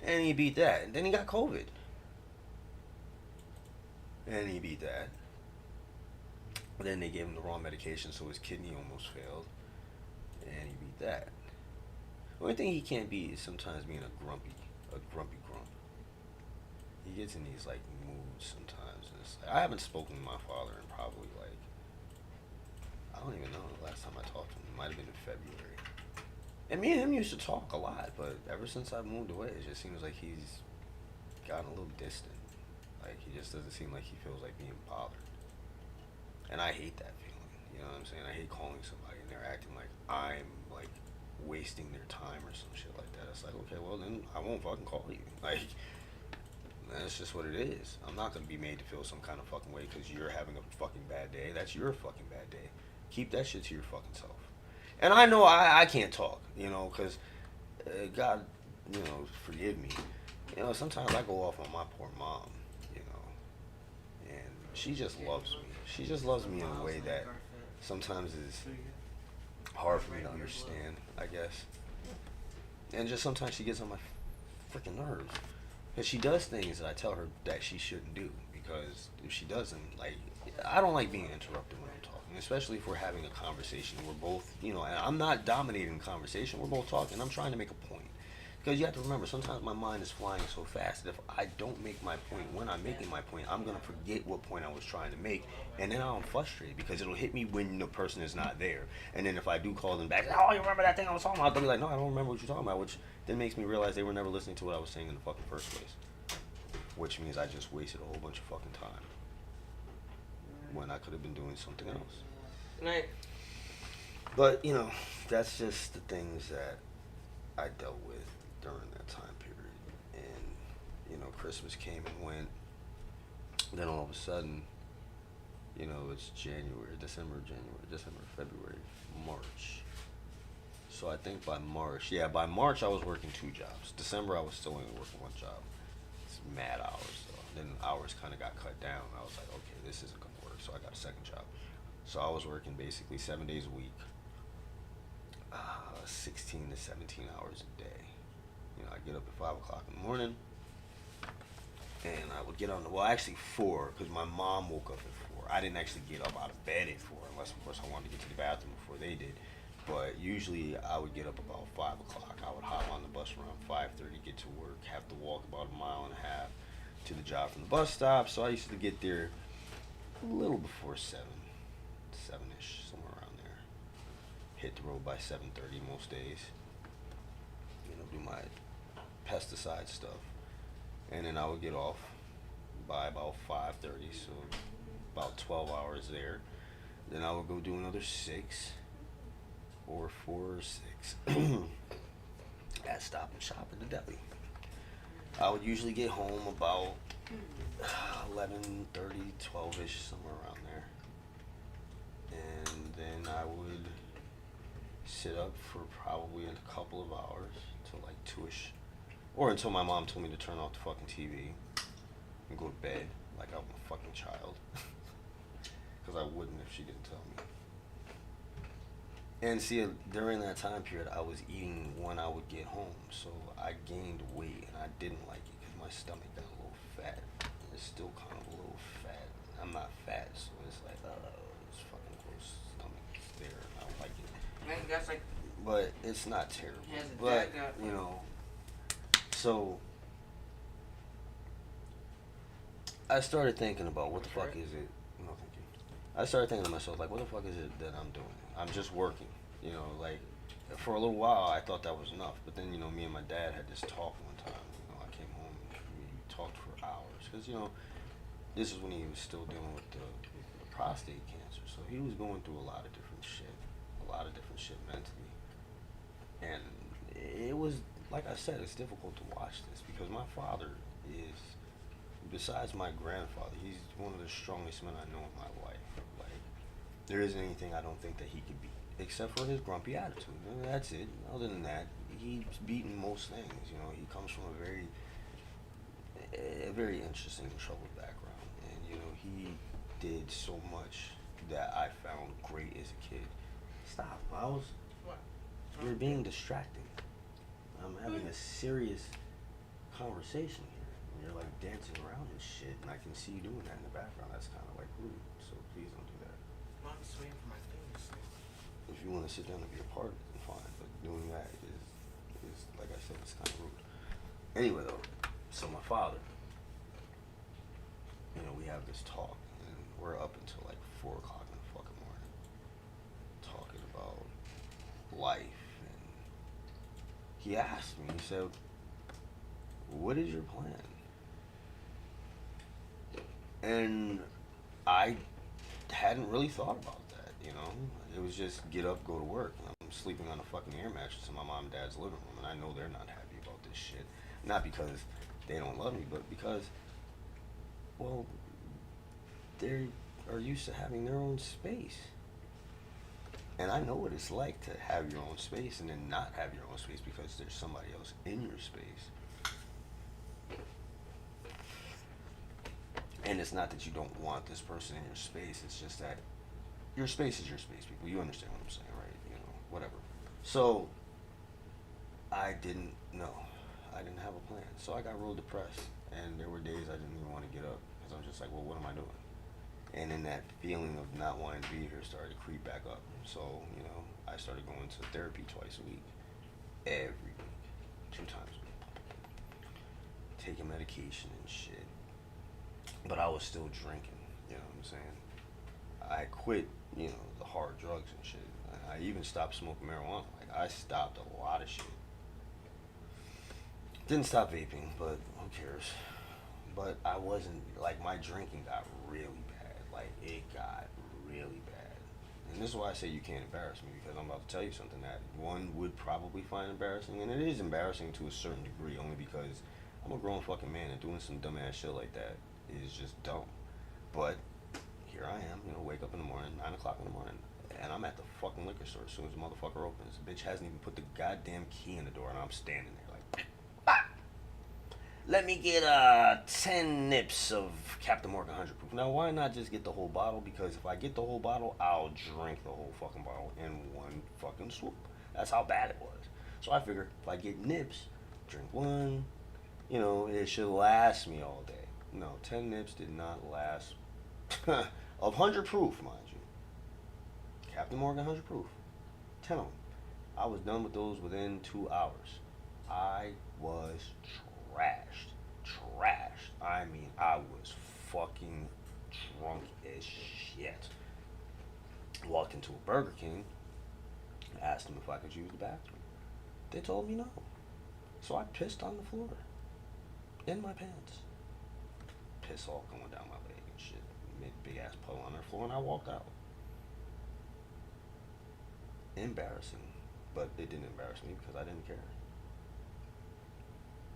And he beat that. And then he got COVID. And he beat that. Then they gave him the wrong medication, so his kidney almost failed. And he beat that. The only thing he can't beat is sometimes being a grumpy grump. He gets in these like moods sometimes. And it's like, I haven't spoken to my father in probably like, I don't even know the last time I talked to him. It might have been in February. And me and him used to talk a lot, but ever since I moved away, it just seems like he's gotten a little distant. Like, he just doesn't seem like he feels like being bothered. And I hate that feeling. You know what I'm saying? I hate calling somebody and they're acting like I'm, like, wasting their time or some shit like that. It's like, okay, well, then I won't fucking call you. Like, that's just what it is. I'm not going to be made to feel some kind of fucking way because you're having a fucking bad day. That's your fucking bad day. Keep that shit to your fucking self. And I know I can't talk, you know, because God, you know, forgive me. You know, sometimes I go off on my poor mom, you know, and she just loves me. She just loves me in a way that sometimes is hard for me to understand, I guess. And just sometimes she gets on my freaking nerves. Because she does things that I tell her that she shouldn't do. Because if she doesn't, like, I don't like being interrupted when I'm talking, especially if we're having a conversation. We're both, you know, and I'm not dominating the conversation. We're both talking. I'm trying to make a point. Because you have to remember, sometimes my mind is flying so fast that if I don't make my point when I'm making my point, I'm going to forget what point I was trying to make. And then I'm frustrated because it'll hit me when the person is not there. And then if I do call them back, oh, you remember that thing I was talking about? They'll be like, no, I don't remember what you're talking about, which then makes me realize they were never listening to what I was saying in the fucking first place. Which means I just wasted a whole bunch of fucking time when I could have been doing something else. Right. But, you know, that's just the things that I dealt with during that time period. And, you know, Christmas came and went. Then all of a sudden, you know, it's December, February, March. So I think by March I was working 2 jobs. December I was still only working 1 job. It's mad hours though. Then hours kind of got cut down. I was like, okay, this isn't gonna work. So I got a second job. So I was working basically 7 days a week, 16 to 17 hours a day. You know, I get up at 5 o'clock in the morning, and I would get on actually 4, because my mom woke up at 4. I didn't actually get up out of bed at 4, unless of course I wanted to get to the bathroom before they did. But usually I would get up about 5 o'clock. I would hop on the bus around 5:30, get to work, have to walk about 1.5 miles to the job from the bus stop. So I used to get there a little before 7-ish, somewhere around there. Hit the road by 7:30 most days. You know, do my pesticide stuff. And then I would get off by about 5:30, so about 12 hours there. Then I would go do another 6 or 4 or 6 at Stop and Shop at the deli. I would usually get home about 11:30, 12-ish, somewhere around there. And then I would sit up for probably a couple of hours till like 2-ish. Or until my mom told me to turn off the fucking TV and go to bed like I'm a fucking child. Because I wouldn't if she didn't tell me. And see, during that time period, I was eating when I would get home. So I gained weight and I didn't like it because my stomach got a little fat. It's still kind of a little fat. I'm not fat, so it's like, this fucking gross stomach is there and I don't like it. Man, that's like. But it's not terrible. Has a But, dad got- you know, so I started thinking about what the fuck is it. No, thank you. I started thinking to myself, like, what the fuck is it that I'm doing? I'm just working. You know, like, for a little while I thought that was enough. But then, you know, me and my dad had this talk one time. You know, I came home and we talked for hours. Because, you know, this is when he was still dealing with the prostate cancer. So he was going through a lot of different shit mentally. And it was like I said, it's difficult to watch this because my father is, besides my grandfather, he's one of the strongest men I know in my life. Like, there isn't anything I don't think that he could beat, except for his grumpy attitude. And that's it. Other than that, he's beaten most things. You know, he comes from a very interesting and troubled background, and you know, he did so much that I found great as a kid. Stop, Miles. What? You're being distracting. I'm having a serious conversation here. And you're like dancing around and shit, and I can see you doing that in the background. That's kind of like rude. So please don't do that. Well, I'm just waiting for my thing to stick. If you want to sit down and be a part of it, fine. But doing that is like I said, it's kind of rude. Anyway, though, so my father, you know, we have this talk, and we're up until like 4 o'clock in the fucking morning, talking about life. He asked me, he said, what is your plan? And I hadn't really thought about that, you know? It was just get up, go to work. I'm sleeping on a fucking air mattress in my mom and dad's living room, and I know they're not happy about this shit. Not because they don't love me, but because, well, they are used to having their own space. And I know what it's like to have your own space and then not have your own space because there's somebody else in your space. And it's not that you don't want this person in your space, it's just that your space is your space, people. You understand what I'm saying, right? You know, whatever. So, I didn't know. I didn't have a plan. So I got real depressed. And there were days I didn't even want to get up because I was just like, well, what am I doing? And then that feeling of not wanting to be here started to creep back up. So, you know, I started going to therapy twice a week. Every week. 2 times a week. Taking medication and shit. But I was still drinking, you know what I'm saying? I quit, you know, the hard drugs and shit. I even stopped smoking marijuana. Like, I stopped a lot of shit. Didn't stop vaping, but who cares? But I wasn't, like, my drinking got really bad. Like, it got really bad. And this is why I say you can't embarrass me, because I'm about to tell you something that one would probably find embarrassing, and it is embarrassing to a certain degree, only because I'm a grown fucking man, and doing some dumbass shit like that is just dumb. But here I am, you know, wake up in the morning, 9 o'clock in the morning, and I'm at the fucking liquor store as soon as the motherfucker opens. The bitch hasn't even put the goddamn key in the door, and I'm standing there like, bah! Let me get 10 nips of Captain Morgan 100 proof. Now, why not just get the whole bottle? Because if I get the whole bottle, I'll drink the whole fucking bottle in one fucking swoop. That's how bad it was. So I figure if I get nips, drink one, you know, it should last me all day. No, 10 nips did not last. Of 100 proof, mind you. Captain Morgan 100 proof. 10 of them. I was done with those within 2 hours. I was trashed. I mean, I was fucking drunk as shit. Walked into a Burger King, asked them if I could use the bathroom. They told me no. So I pissed on the floor. In my pants. Piss all going down my leg and shit. Made a big ass puddle on their floor, and I walked out. Embarrassing. But it didn't embarrass me because I didn't care.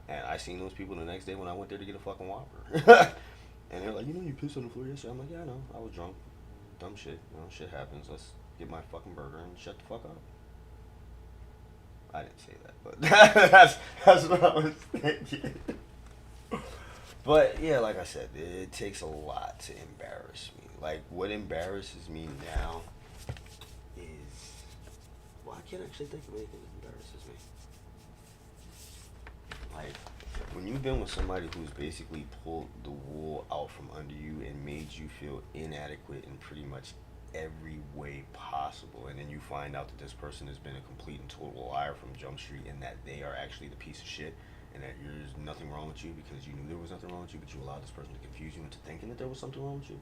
And I seen those people the next day when I went there to get a fucking Whopper. And they're like, you know, you pissed on the floor yesterday. I'm like, yeah, I know. I was drunk. Dumb shit. You know, shit happens. Let's get my fucking burger and shut the fuck up. I didn't say that, but that's what I was thinking. But yeah, like I said, it takes a lot to embarrass me. Like, what embarrasses me now is, well, I can't actually think of anything that embarrasses me. Like, when you've been with somebody who's basically pulled the wool out from under you and made you feel inadequate in pretty much every way possible, and then you find out that this person has been a complete and total liar from Jump Street, and that they are actually the piece of shit, and that there's nothing wrong with you because you knew there was nothing wrong with you, but you allowed this person to confuse you into thinking that there was something wrong with you.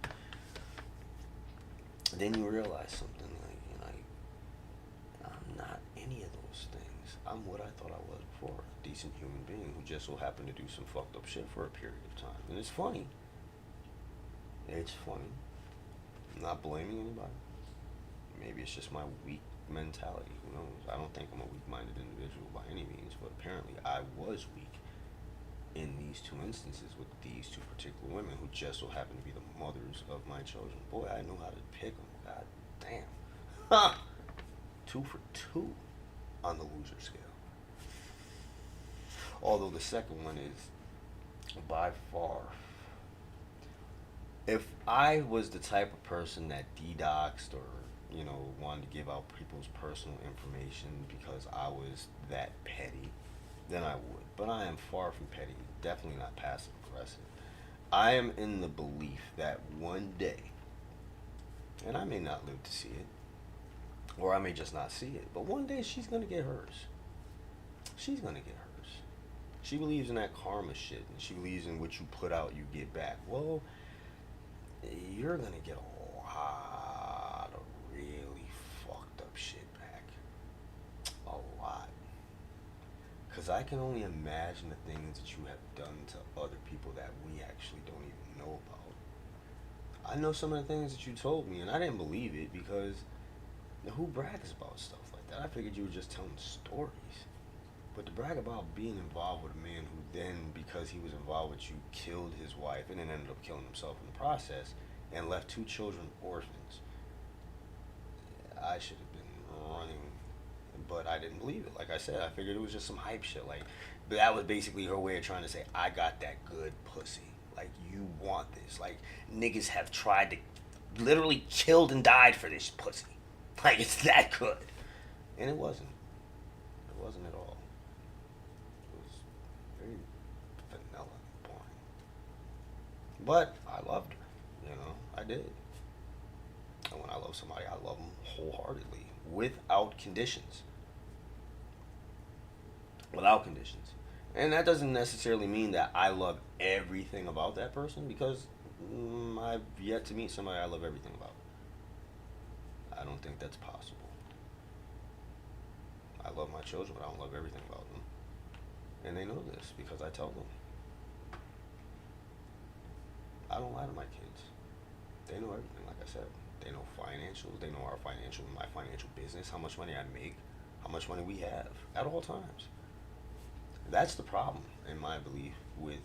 Then you realize something, like, you know, I'm not any of those things. I'm what I thought I was before, a decent human being who just so happened to do some fucked up shit for a period of time. And it's funny. It's funny. I'm not blaming anybody. Maybe it's just my weak mentality. Who knows? I don't think I'm a weak-minded individual by any means, but apparently I was weak in these two instances with these two particular women who just so happen to be the mothers of my children. Boy, I know how to pick them. God damn. Ha! 2 for 2 on the loser scale. Although the second one is by far. If I was the type of person that de-doxed or, wanted to give out people's personal information because I was that petty, then I would. But I am far from petty, definitely not passive aggressive. I am in the belief that one day, and I may not live to see it, or I may just not see it, but one day she's going to get hers. She's going to get hers. She believes in that karma shit, and she believes in what you put out, you get back. Well, you're going to get a lot of really fucked up shit back. A lot. Because I can only imagine the things that you have done to other people that we actually don't even know about. I know some of the things that you told me, and I didn't believe it because who brags about stuff like that? I figured you were just telling stories. But to brag about being involved with a man who then, because he was involved with you, killed his wife and then ended up killing himself in the process and left 2 children orphans. I should have been running, but I didn't believe it. Like I said, I figured it was just some hype shit. But that was basically her way of trying to say, I got that good pussy. Like, you want this. Like, niggas have tried to, literally killed and died for this pussy. Like, it's that good. And it wasn't. It wasn't at all. It was very vanilla and boring. But I loved her. I did. And when I love somebody, I love them wholeheartedly. Without conditions. Without conditions. And that doesn't necessarily mean that I love everything about that person, because I've yet to meet somebody I love everything about. I don't think that's possible. I love my children, but I don't love everything about them. And they know this because I tell them. I don't lie to my kids. They know everything, like I said. They know financials. They know my financial business, how much money I make, how much money we have at all times. That's the problem, in my belief, with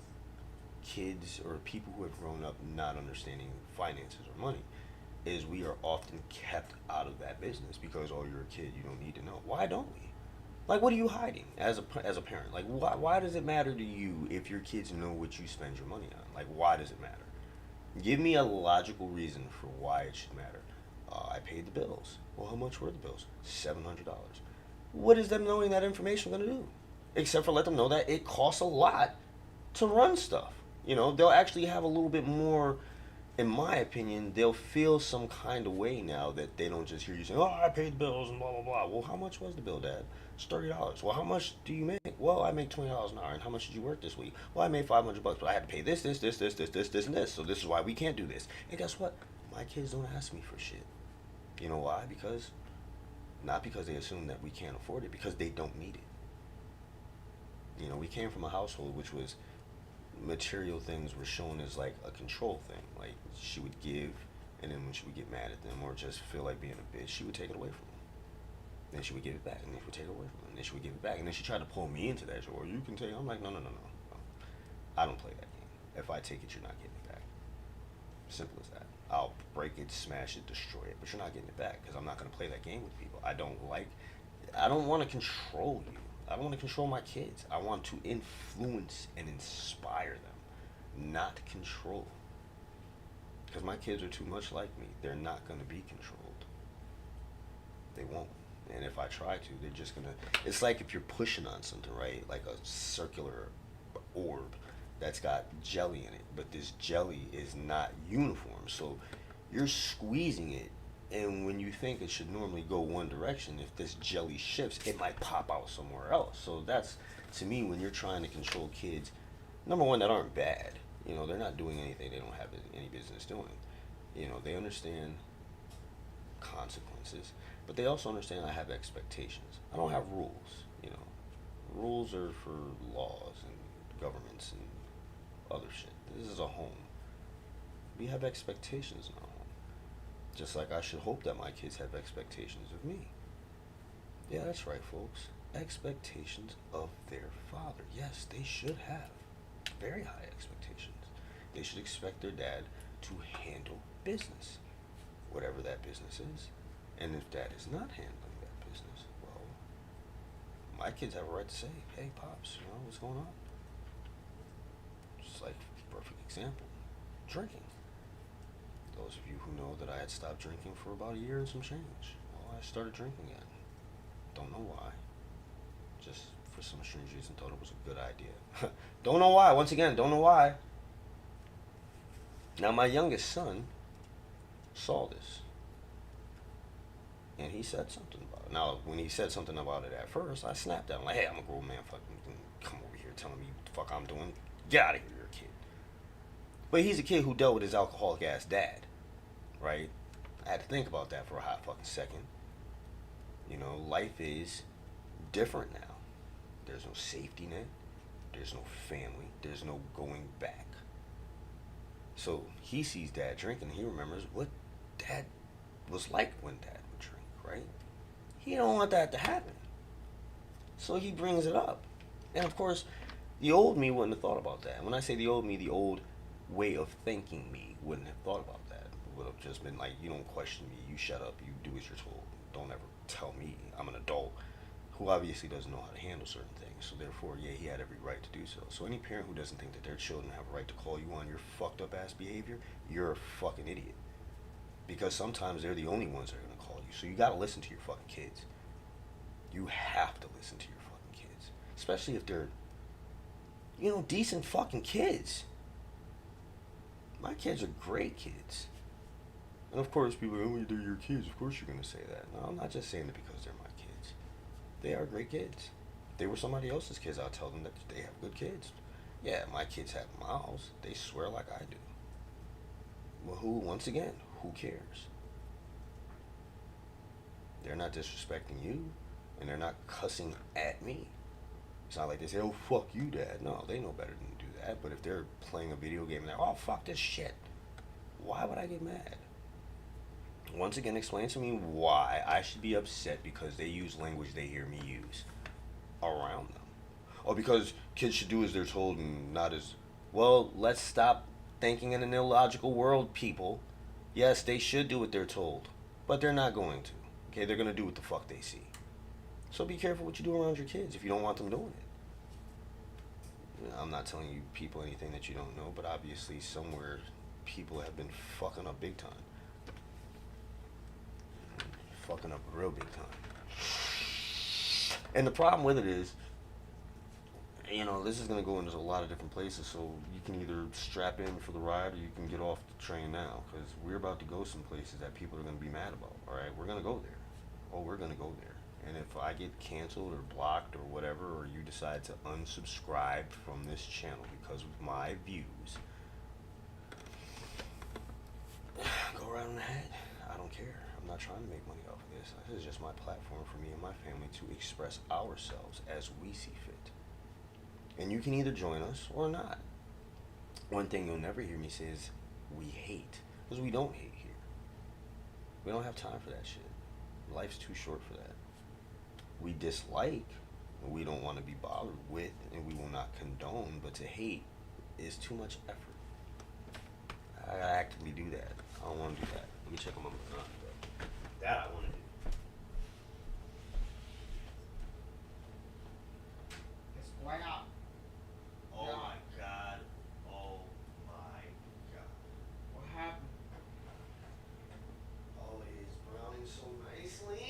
kids or people who have grown up not understanding finances or money, is we are often kept out of that business because, oh, you're a kid, you don't need to know. Why don't we? Like, what are you hiding as a parent? Like, why does it matter to you if your kids know what you spend your money on? Like, why does it matter? Give me a logical reason for why it should matter. I paid the bills. Well, how much were the bills? $700. What is them knowing that information going to do? Except for let them know that it costs a lot to run stuff. They'll actually have a little bit more, in my opinion, they'll feel some kind of way now that they don't just hear you say, oh, I paid the bills and blah, blah, blah. Well, how much was the bill, Dad? It's $30. Well, how much do you make? Well, I make $20 an hour. And how much did you work this week? Well, I made $500, but I had to pay this, and this. So this is why we can't do this. And guess what? My kids don't ask me for shit. You know why? Not because they assume that we can't afford it, because they don't need it. We came from a household which was material things were shown as like a control thing. Like, she would give, and then when she would get mad at them or just feel like being a bitch, she would take it away from them. Then she would give it back, and then she would take it away from them, and then she would give it back, and then she tried to pull me into that. Or you can take. I'm like, no. I don't play that game. If I take it, you're not getting it back. Simple as that. I'll break it, smash it, destroy it, but you're not getting it back because I'm not going to play that game with people. I don't want to control you. I don't want to control my kids. I want to influence and inspire them, not control. Because my kids are too much like me. They're not going to be controlled. They won't. And if I try to, they're just going to... It's like if you're pushing on something, right? Like a circular orb that's got jelly in it. But this jelly is not uniform. So you're squeezing it. And when you think it should normally go one direction, if this jelly shifts, it might pop out somewhere else. So that's, to me, when you're trying to control kids, number one, that aren't bad. They're not doing anything they don't have any business doing. They understand consequences, but they also understand I have expectations. I don't have rules. Rules are for laws and governments and other shit. This is a home. We have expectations in our home. Just like I should hope that my kids have expectations of me. Yeah, that's right, folks. Expectations of their father. Yes, they should have very high expectations. They should expect their dad to handle business, whatever that business is. And if dad is not handling that business, well, my kids have a right to say, hey, Pops, what's going on? Just like, perfect example, drinking. Those of you who know that I had stopped drinking for about a year and some change. Well, I started drinking again. Don't know why. Just for some strange reason thought it was a good idea. Don't know why. Once again, don't know why. Now my youngest son saw this. And he said something about it. Now, when he said something about it at first, I snapped at him like, hey, I'm a grown man, fucking come over here telling me what the fuck I'm doing. Get out of here, you're a kid. But he's a kid who dealt with his alcoholic ass dad, right? I had to think about that for a hot fucking second. Life is different now. There's no safety net. There's no family. There's no going back. So he sees dad drinking and he remembers what dad was like when dad would drink, right? He don't want that to happen. So he brings it up. And of course, the old me wouldn't have thought about that. And when I say the old me, the old way of thinking me wouldn't have thought about that. It would have just been like, you don't question me, you shut up, you do as you're told. Don't ever tell me. I'm an adult who obviously doesn't know how to handle certain things. So therefore, yeah, he had every right to do so. So any parent who doesn't think that their children have a right to call you on your fucked up ass behavior, you're a fucking idiot. Because sometimes they're the only ones that are going to call you. So you got to listen to your fucking kids. You have to listen to your fucking kids. Especially if they're, decent fucking kids. My kids are great kids. And of course, people are, oh, they're your kids. Of course you're going to say that. No, I'm not just saying it because they're my kids. They are great kids. If they were somebody else's kids, I'll tell them that they have good kids. Yeah, my kids have mouths. They swear like I do. Well, once again, who cares? They're not disrespecting you, and they're not cussing at me. It's not like they say, oh, fuck you, Dad. No, they know better than to do that. But if they're playing a video game and they're, oh, fuck this shit, why would I get mad? Once again, explain to me why I should be upset because they use language they hear me use around them. Or because kids should do as they're told and not as... Well, let's stop thinking in an illogical world, people. Yes, they should do what they're told, but they're not going to. Okay, they're going to do what the fuck they see. So be careful what you do around your kids if you don't want them doing it. I'm not telling you people anything that you don't know, but obviously somewhere people have been fucking up big time. Fucking up real big time. And the problem with it is, this is going to go into a lot of different places, so you can either strap in for the ride or you can get off the train now, because we're about to go some places that people are going to be mad about, alright? We're going to go there. Oh, we're going to go there. And if I get canceled or blocked or whatever, or you decide to unsubscribe from this channel because of my views, go right on ahead. I don't care. I'm not trying to make money off of this. This is just my platform for me and my family to express ourselves as we see fit. And you can either join us or not. One thing you'll never hear me say is we hate, because we don't hate here. We don't have time for that shit. Life's too short for that. We dislike, and we don't want to be bothered with, and we will not condone, but to hate is too much effort. I gotta actively do that. I don't want to do that. Let me check on my that I want to do. Oh my god. Oh my god. What happened? Oh, it is browning so nicely.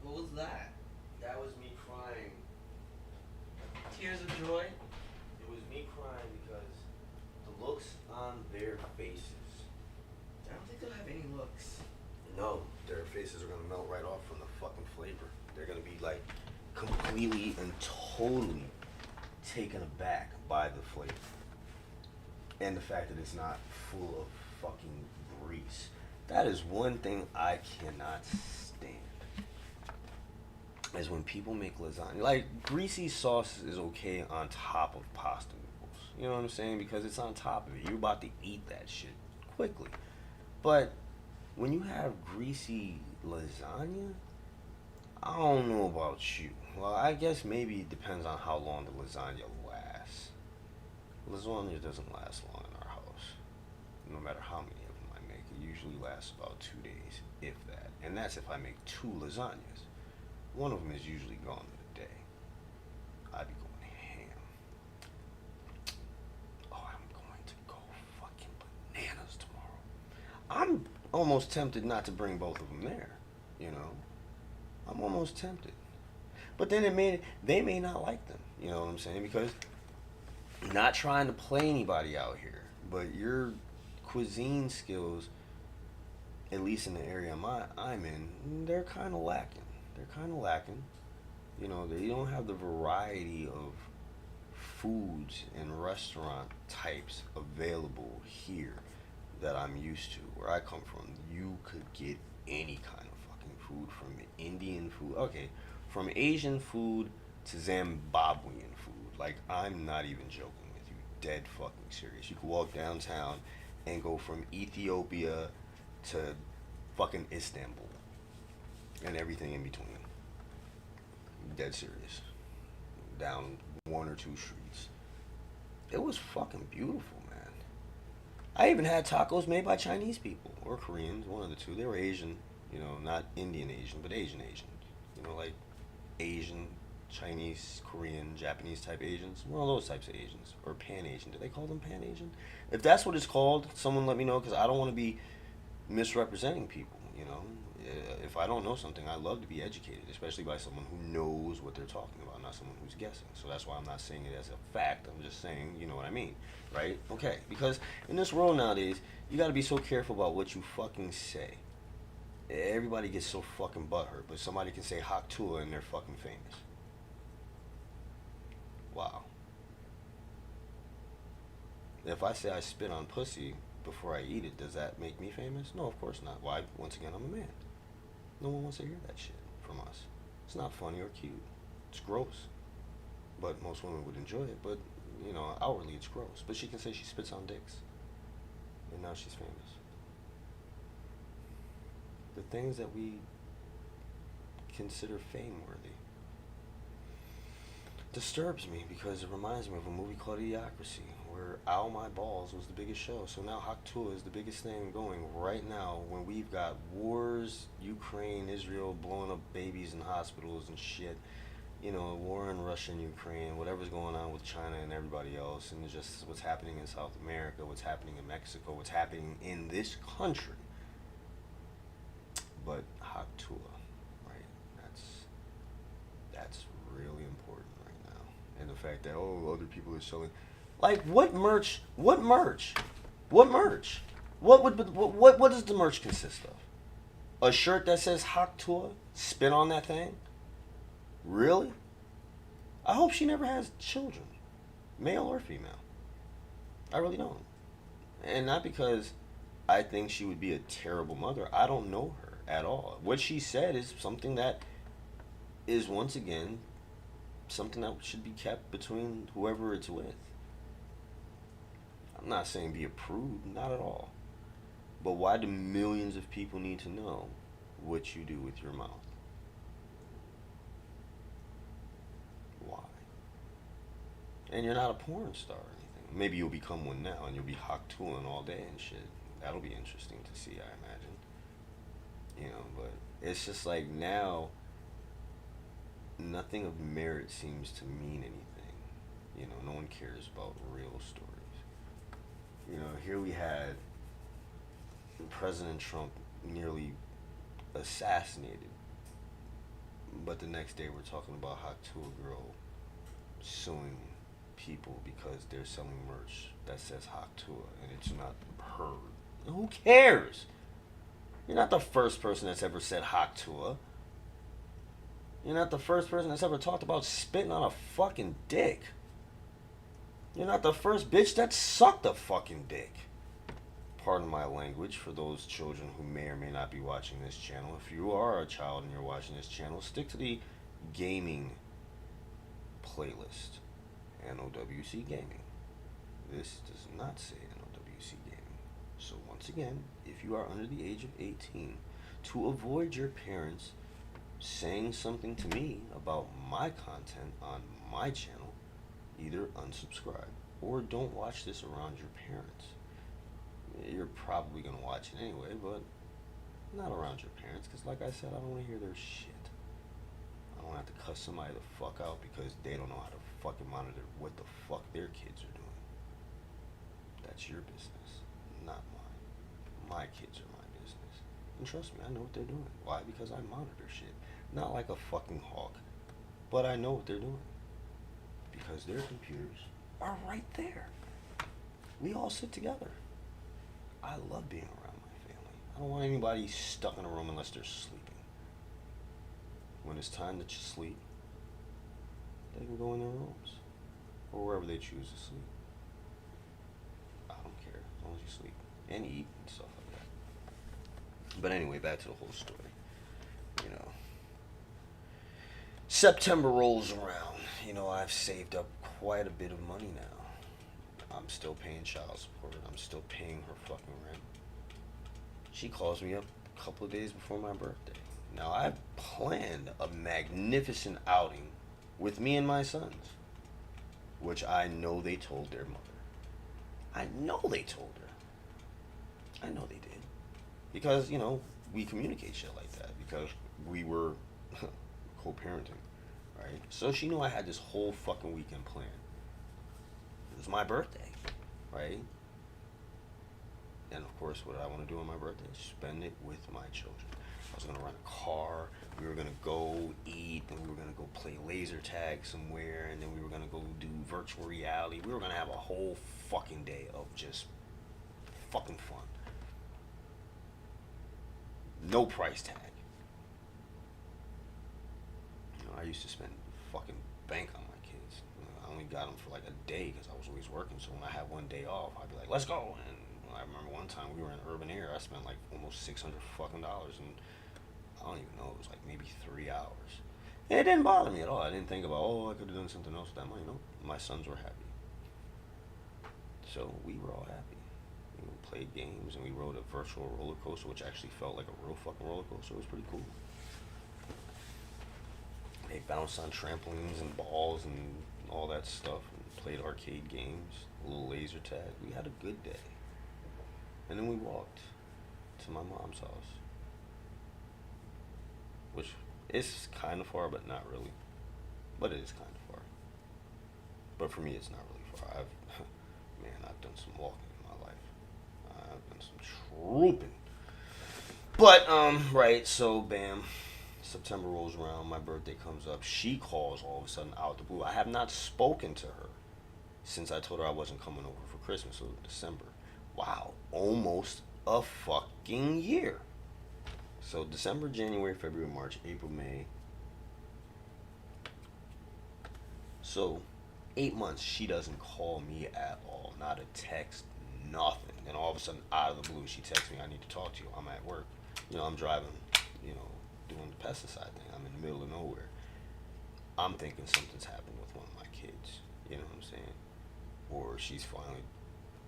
What was that? That was me crying. Tears of joy? It was me crying because the looks on their faces. I don't think they'll have any looks. No, their faces are gonna melt right off from the fucking flavor. They're gonna be like completely and totally taken aback by the flavor. And the fact that it's not full of fucking grease. That is one thing I cannot stand. Is when people make lasagna. Like, greasy sauce is okay on top of pasta noodles. You know what I'm saying? Because it's on top of it. You're about to eat that shit quickly. But when you have greasy lasagna, I don't know about you. Well, I guess maybe it depends on how long the lasagna lasts. Lasagna doesn't last long in our house, no matter how many of them I make. It usually lasts about 2 days, if that. And that's if I make two lasagnas. One of them is usually gone in a day. I'd be going ham. Oh, I'm going to go fucking bananas tomorrow. I'm almost tempted not to bring both of them there. You know, I'm almost tempted. But then they may not like them. You know what I'm saying? Because not trying to play anybody out here, but your cuisine skills, at least in the area I'm in, they're kind of lacking. They're kind of lacking. You know, they don't have the variety of foods and restaurant types available here that I'm used to. Where I come from, you could get any kind of fucking food, from Indian food, okay, from Asian food to Zimbabwean food. Like, I'm not even joking with you. Dead fucking serious. You could walk downtown and go from Ethiopia to fucking Istanbul and everything in between. Dead serious. Down one or two streets. It was fucking beautiful, man. I even had tacos made by Chinese people or Koreans, one of the two. They were Asian, you know, not Indian Asian, but Asian Asian. You know, like Asian, Chinese, Korean, Japanese type Asians. One of those types of Asians. Or Pan Asian. Do they call them Pan Asian? If that's what it's called, someone let me know, because I don't want to be misrepresenting people, you know. If I don't know something, I love to be educated, especially by someone who knows what they're talking about, not someone who's guessing. So that's why I'm not saying it as a fact. I'm just saying, you know what I mean, right? Okay, because in this world nowadays, you got to be so careful about what you fucking say. Everybody gets so fucking butthurt, but somebody can say Haktua and they're fucking famous. Wow. If I say I spit on pussy before I eat it, does that make me famous? No, of course not. Why? Once again, I'm a man. No one wants to hear that shit from us. It's not funny or cute. It's gross. But most women would enjoy it. But, you know, outwardly it's gross. But she can say she spits on dicks. And now she's famous. The things that we consider fame worthy disturbs me, because it reminds me of a movie called Idiocracy, where Ow My Balls was the biggest show. So now Haktua is the biggest thing going right now, when we've got wars, Ukraine, Israel blowing up babies in hospitals and shit. You know, war in Russia and Ukraine, whatever's going on with China and everybody else, and just what's happening in South America, what's happening in Mexico, what's happening in this country. But Haktua, right? That's really important right now. And the fact that, oh, other people are selling, like, what merch? What merch? What merch? What does the merch consist of? A shirt that says Haktua? Spin on that thing? Really? I hope she never has children, male or female. I really don't. And not because I think she would be a terrible mother. I don't know her at all. What she said is something that is, once again, something that should be kept between whoever it's with. I'm not saying be a prude, not at all. But why do millions of people need to know what you do with your mouth? Why? And you're not a porn star or anything. Maybe you'll become one now and you'll be Haktuaing all day and shit. That'll be interesting to see, I imagine. You know, but it's just like now, nothing of merit seems to mean anything. You know, no one cares about real stories. You know, here we had President Trump nearly assassinated, but the next day we're talking about Haktua Girl suing people because they're selling merch that says Haktua and it's not her. Who cares? You're not the first person that's ever said Haktua. You're not the first person that's ever talked about spitting on a fucking dick. You're not the first bitch that sucked a fucking dick. Pardon my language for those children who may or may not be watching this channel. If you are a child and you're watching this channel, stick to the gaming playlist. NOWC Gaming. This does not say NOWC Gaming. So once again, if you are under the age of 18, to avoid your parents saying something to me about my content on my channel, either unsubscribe or don't watch this around your parents. You're probably going to watch it anyway, but not around your parents, because like I said, I don't want to hear their shit. I don't have to cuss somebody the fuck out because they don't know how to fucking monitor what the fuck their kids are doing. That's your business, not mine. My kids are my business. And trust me, I know what they're doing. Why? Because I monitor shit. Not like a fucking hawk, but I know what they're doing. Because their computers are right there. We all sit together. I love being around my family. I don't want anybody stuck in a room unless they're sleeping. When it's time to sleep, they can go in their rooms or wherever they choose to sleep. I don't care as long as you sleep and eat and stuff like that. But anyway, back to the whole story. You know, September rolls around. You know, I've saved up quite a bit of money now. I'm still paying child support. I'm still paying her fucking rent. She calls me up a couple of days before my birthday. Now, I've planned a magnificent outing with me and my sons, which I know they told their mother. I know they told her. I know they did. Because, you know, we communicate shit like that because we were co-parenting, right? So she knew I had this whole fucking weekend planned. It was my birthday, right? And of course, what I want to do on my birthday is spend it with my children. I was going to rent a car, we were going to go eat, then we were going to go play laser tag somewhere, and then we were going to go do virtual reality. We were going to have a whole fucking day of just fucking fun. No price tag. You know, I used to spend fucking bank on my kids. You know, I only got them for like a day because I was always working, so when I had one day off, I'd be like, let's go. And I remember one time we were in urban air, I spent like almost $600 fucking dollars, and I don't even know, it was like maybe 3 hours. And it didn't bother me at all. I didn't think about, oh, I could have done something else with that money. No, my sons were happy. So we were all happy. We played games and we rode a virtual roller coaster, which actually felt like a real fucking roller coaster. It was pretty cool. They bounced on trampolines and balls and all that stuff and played arcade games, a little laser tag. We had a good day. And then we walked to my mom's house, which is kind of far, but not really. But it is kind of far. But for me, it's not really far. I've done some walking in my life. I've done some trooping. But, right, so bam, September rolls around, my birthday comes up. She calls all of a sudden out the blue. I have not spoken to her since I told her I wasn't coming over for Christmas, so December. Wow, almost a fucking year. So December, January, February, March, April, May. So 8 months, she doesn't call me at all. Not a text, nothing. And all of a sudden, out of the blue, she texts me, I need to talk to you. I'm at work. You know, I'm driving, you know, doing the pesticide thing. I'm in the middle of nowhere. I'm thinking something's happened with one of my kids. You know what I'm saying? Or she's finally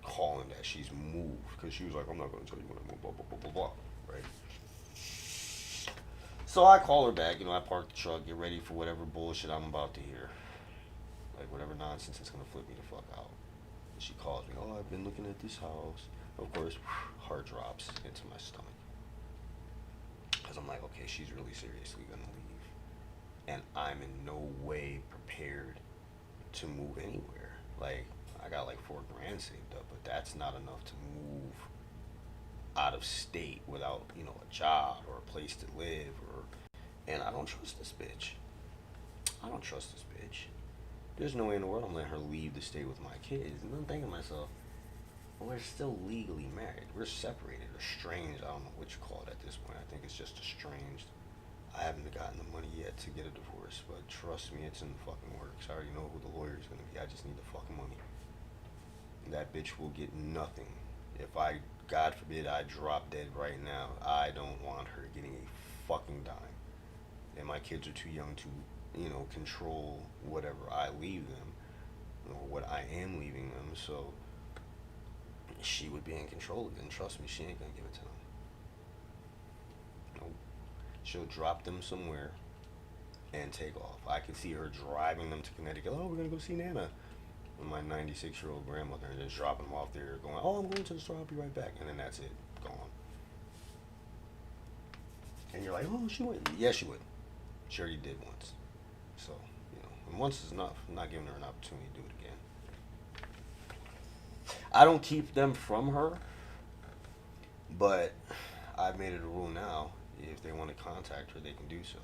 calling that she's moved, because she was like, I'm not going to tell you when I move, blah, blah, blah, blah, blah, right? So I call her back, you know, I park the truck, get ready for whatever bullshit I'm about to hear. Like, whatever nonsense is going to flip me the fuck out. And she calls me, oh, I've been looking at this house. Of course, heart drops into my stomach. Because I'm like, okay, she's really seriously going to leave. And I'm in no way prepared to move anywhere. Like, I got like $4 grand saved up, but that's not enough to move out of state without, you know, a job or a place to live. And I don't trust this bitch. I don't trust this bitch. There's no way in the world I'm letting her leave the state with my kids. And I'm thinking to myself, well, we're still legally married. We're separated, estranged. I don't know what you call it at this point. I think it's just estranged. I haven't gotten the money yet to get a divorce, but trust me, it's in the fucking works. I already know who the lawyer is going to be. I just need the fucking money. That bitch will get nothing. If I, God forbid, I drop dead right now, I don't want her getting a fucking dime. And my kids are too young to, you know, control whatever I leave them, or what I am leaving them. So she would be in control of it. And trust me, she ain't gonna give it to them. Nope. She'll drop them somewhere and take off. I could see her driving them to Connecticut. Oh, we're gonna go see Nana. And my 96-year-old grandmother, and just dropping them off there, going, oh, I'm going to the store. I'll be right back. And then that's it, gone. And you're like, oh, she went. Yes, she would. She already did once. So, and once is enough. I'm not giving her an opportunity to do it again. I don't keep them from her, but I've made it a rule now. If they want to contact her, they can do so,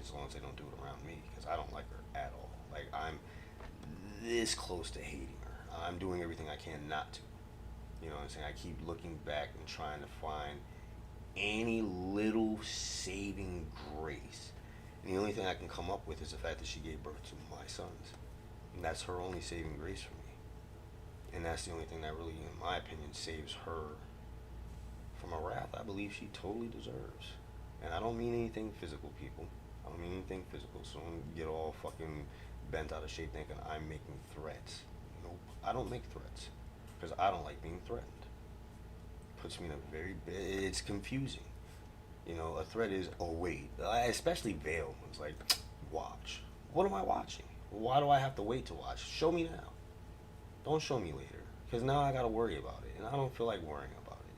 as long as they don't do it around me, because I don't like her at all. Like, I'm this close to hating her. I'm doing everything I can not to. You know what I'm saying? I keep looking back and trying to find any little saving grace. And the only thing I can come up with is the fact that she gave birth to my sons. And that's her only saving grace for me. And that's the only thing that really, in my opinion, saves her from a wrath I believe she totally deserves. And I don't mean anything physical, people. I don't mean anything physical, so don't get all fucking bent out of shape thinking I'm making threats. Nope, I don't make threats, because I don't like being threatened. Puts me in a very, it's confusing. A threat is, oh wait, especially Vale. It's like, watch. What am I watching? Why do I have to wait to watch? Show me now. Don't show me later, because now I gotta worry about it, and I don't feel like worrying about it.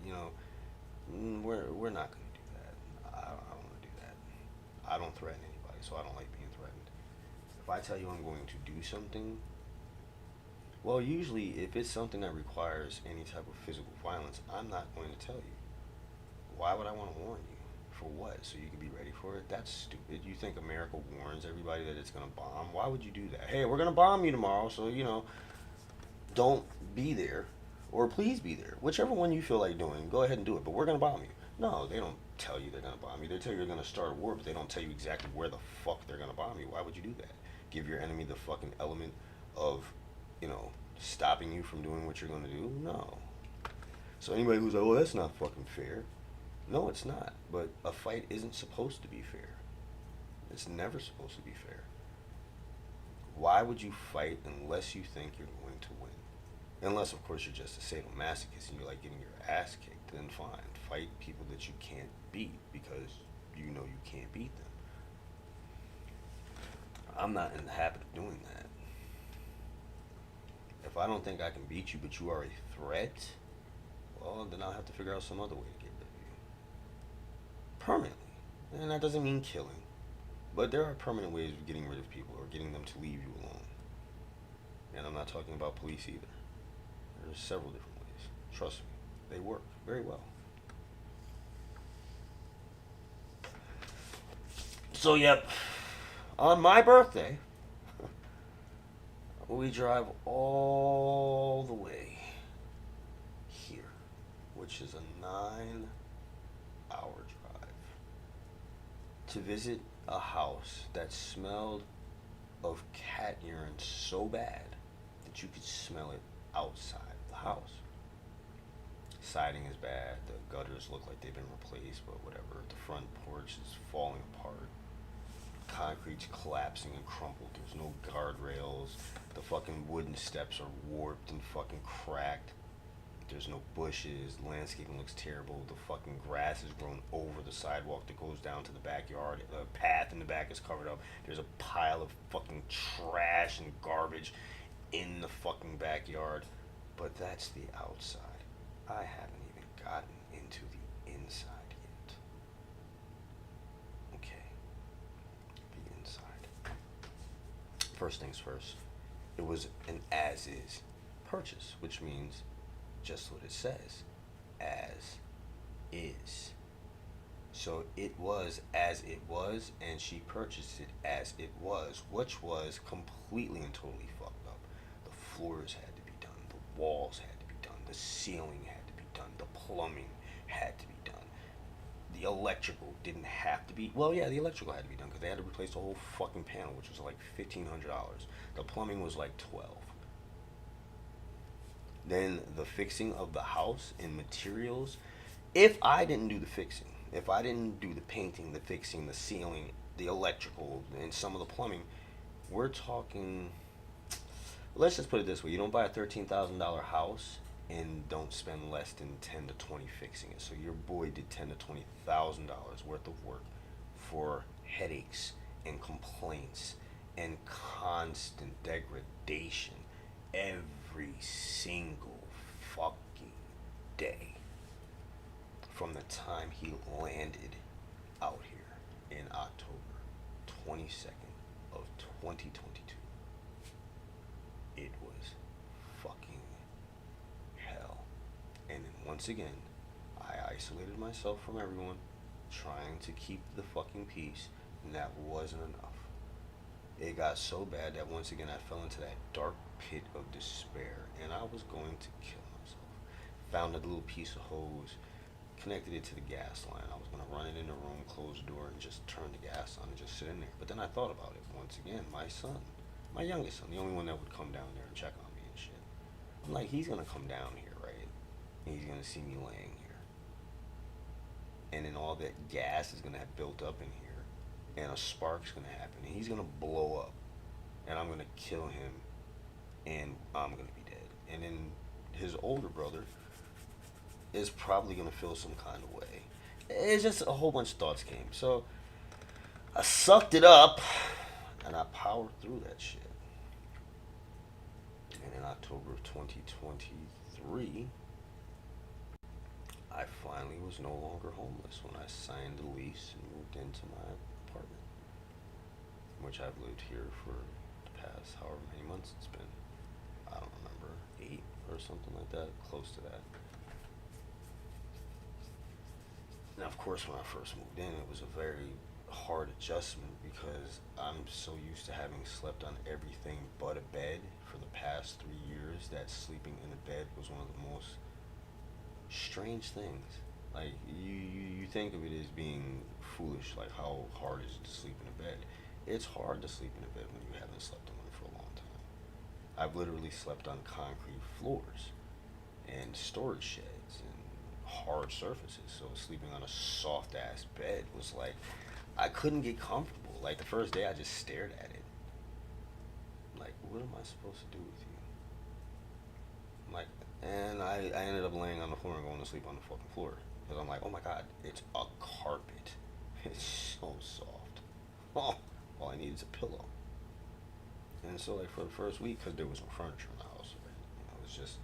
We're not gonna do that. I don't want to do that. I don't threaten anybody, so I don't like being threatened. If I tell you I'm going to do something, well, usually if it's something that requires any type of physical violence, I'm not going to tell you. Why would I want to warn you? For what? So you can be ready for it? That's stupid. You think America warns everybody that it's going to bomb? Why would you do that? Hey, we're going to bomb you tomorrow, so, don't be there. Or please be there. Whichever one you feel like doing, go ahead and do it. But we're going to bomb you. No, they don't tell you they're going to bomb you. They tell you they're going to start a war, but they don't tell you exactly where the fuck they're going to bomb you. Why would you do that? Give your enemy the fucking element of, stopping you from doing what you're going to do? No. So anybody who's like, oh, that's not fucking fair. No, it's not. But a fight isn't supposed to be fair. It's never supposed to be fair. Why would you fight unless you think you're going to win? Unless, of course, you're just a sadomasochist and you like getting your ass kicked, then fine. Fight people that you can't beat because you know you can't beat them. I'm not in the habit of doing that. If I don't think I can beat you, but you are a threat, well, then I'll have to figure out some other way to get rid of you. Permanently. And that doesn't mean killing. But there are permanent ways of getting rid of people or getting them to leave you alone. And I'm not talking about police either. There's several different ways. Trust me, they work very well. So, yep, on my birthday, we drive all the way here, which is a 9-hour drive, to visit a house that smelled of cat urine so bad that you could smell it outside the house. Siding is bad, the gutters look like they've been replaced, but whatever. The front porch is falling apart. Concrete's collapsing and crumpled. There's no guardrails. The fucking wooden steps are warped and fucking cracked. There's no bushes. The landscaping looks terrible. The fucking grass has grown over the sidewalk that goes down to the backyard. The path in the back is covered up. There's a pile of fucking trash and garbage in the fucking backyard. But that's the outside. I haven't even gotten into the inside yet. Okay. The inside. First things first. It was an as-is purchase, which means just what it says. As is. So it was as it was, and she purchased it as it was, which was completely and totally fucked up. The floors had to be done. The walls had to be done. The ceiling had to be done. The plumbing had to be done. The electrical didn't have to be, well, yeah, the electrical had to be done because they had to replace the whole fucking panel, which was like $1,500. The plumbing was like $12. Then the fixing of the house and materials. If I didn't do the fixing, if I didn't do the painting, the fixing, the ceiling, the electrical, and some of the plumbing, we're talking, let's just put it this way. You don't buy a $13,000 house and don't spend less than 10 to 20 fixing it. So your boy did 10 to $20,000 worth of work for headaches and complaints and constant degradation every single fucking day from the time he landed out here in October 22nd of 2022. It was fucking hell. And then once again, I isolated myself from everyone, trying to keep the fucking peace, and that wasn't enough. It got so bad that once again I fell into that dark pit of despair, and I was going to kill myself. Found a little piece of hose, connected it to the gas line. I was going to run it in the room, close the door, and just turn the gas on and just sit in there. But then I thought about it. Once again, my son, my youngest son, the only one that would come down there and check on me and shit. I'm like, he's going to come down here, right? And he's going to see me laying here. And then all that gas is going to have built up in here. And a spark's going to happen. And he's going to blow up. And I'm going to kill him. And I'm going to be dead. And then his older brother is probably going to feel some kind of way. It's just a whole bunch of thoughts came. So I sucked it up. And I powered through that shit. And in October of 2023, I finally was no longer homeless when I signed the lease and moved into my apartment, which I've lived here for the past however many months it's been. I don't remember, 8 or something like that, close to that. Now, of course, when I first moved in, it was a very hard adjustment because I'm so used to having slept on everything but a bed for the past 3 years that sleeping in a bed was one of the most strange things. Like, you think of it as being foolish, like how hard is it to sleep in a bed. It's hard to sleep in a bed when you haven't slept in one for a long time. I've literally slept on concrete floors and storage sheds and hard surfaces, so sleeping on a soft ass bed was like, I couldn't get comfortable. Like, the first day I just stared at it. Like, what am I supposed to do with you? Like, and I ended up laying on the floor and going to sleep on the fucking floor. Because I'm like, oh my god, it's a carpet. It's so soft. Oh, all I need is a pillow. And so, like, for the first week, because there was no furniture in the house, right? It was just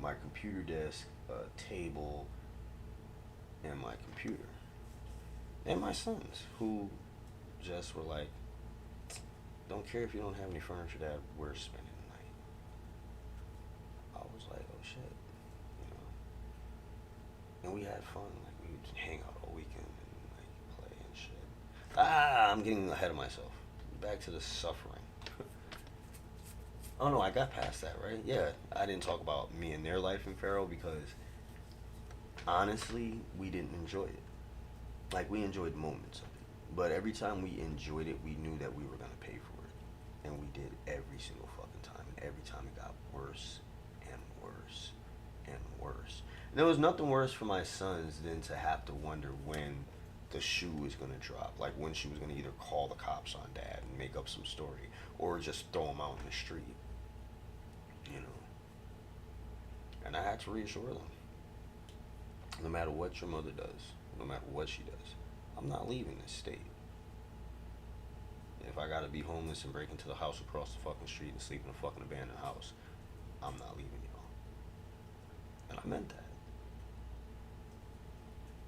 my computer desk, a table, and my computer. And my sons, who just were like, don't care if you don't have any furniture, Dad, we're spending the night. I was like, oh shit, you know. And we had fun, like we would hang out all weekend and like play and shit. I'm getting ahead of myself. Back to the suffering. Oh no, I got past that, right? Yeah, I didn't talk about me and their life in Pharaoh because honestly, we didn't enjoy it. Like, we enjoyed moments of it, but every time we enjoyed it, we knew that we were gonna pay for it, and we did every single fucking time, and every time it got worse and worse and worse. And there was nothing worse for my sons than to have to wonder when the shoe was gonna drop, like when she was gonna either call the cops on Dad and make up some story, or just throw him out in the street, you know. And I had to reassure them, no matter what your mother does, no matter what she does, I'm not leaving this state. If I gotta be homeless and break into the house across the fucking street and sleep in a fucking abandoned house, I'm not leaving y'all. And I meant that.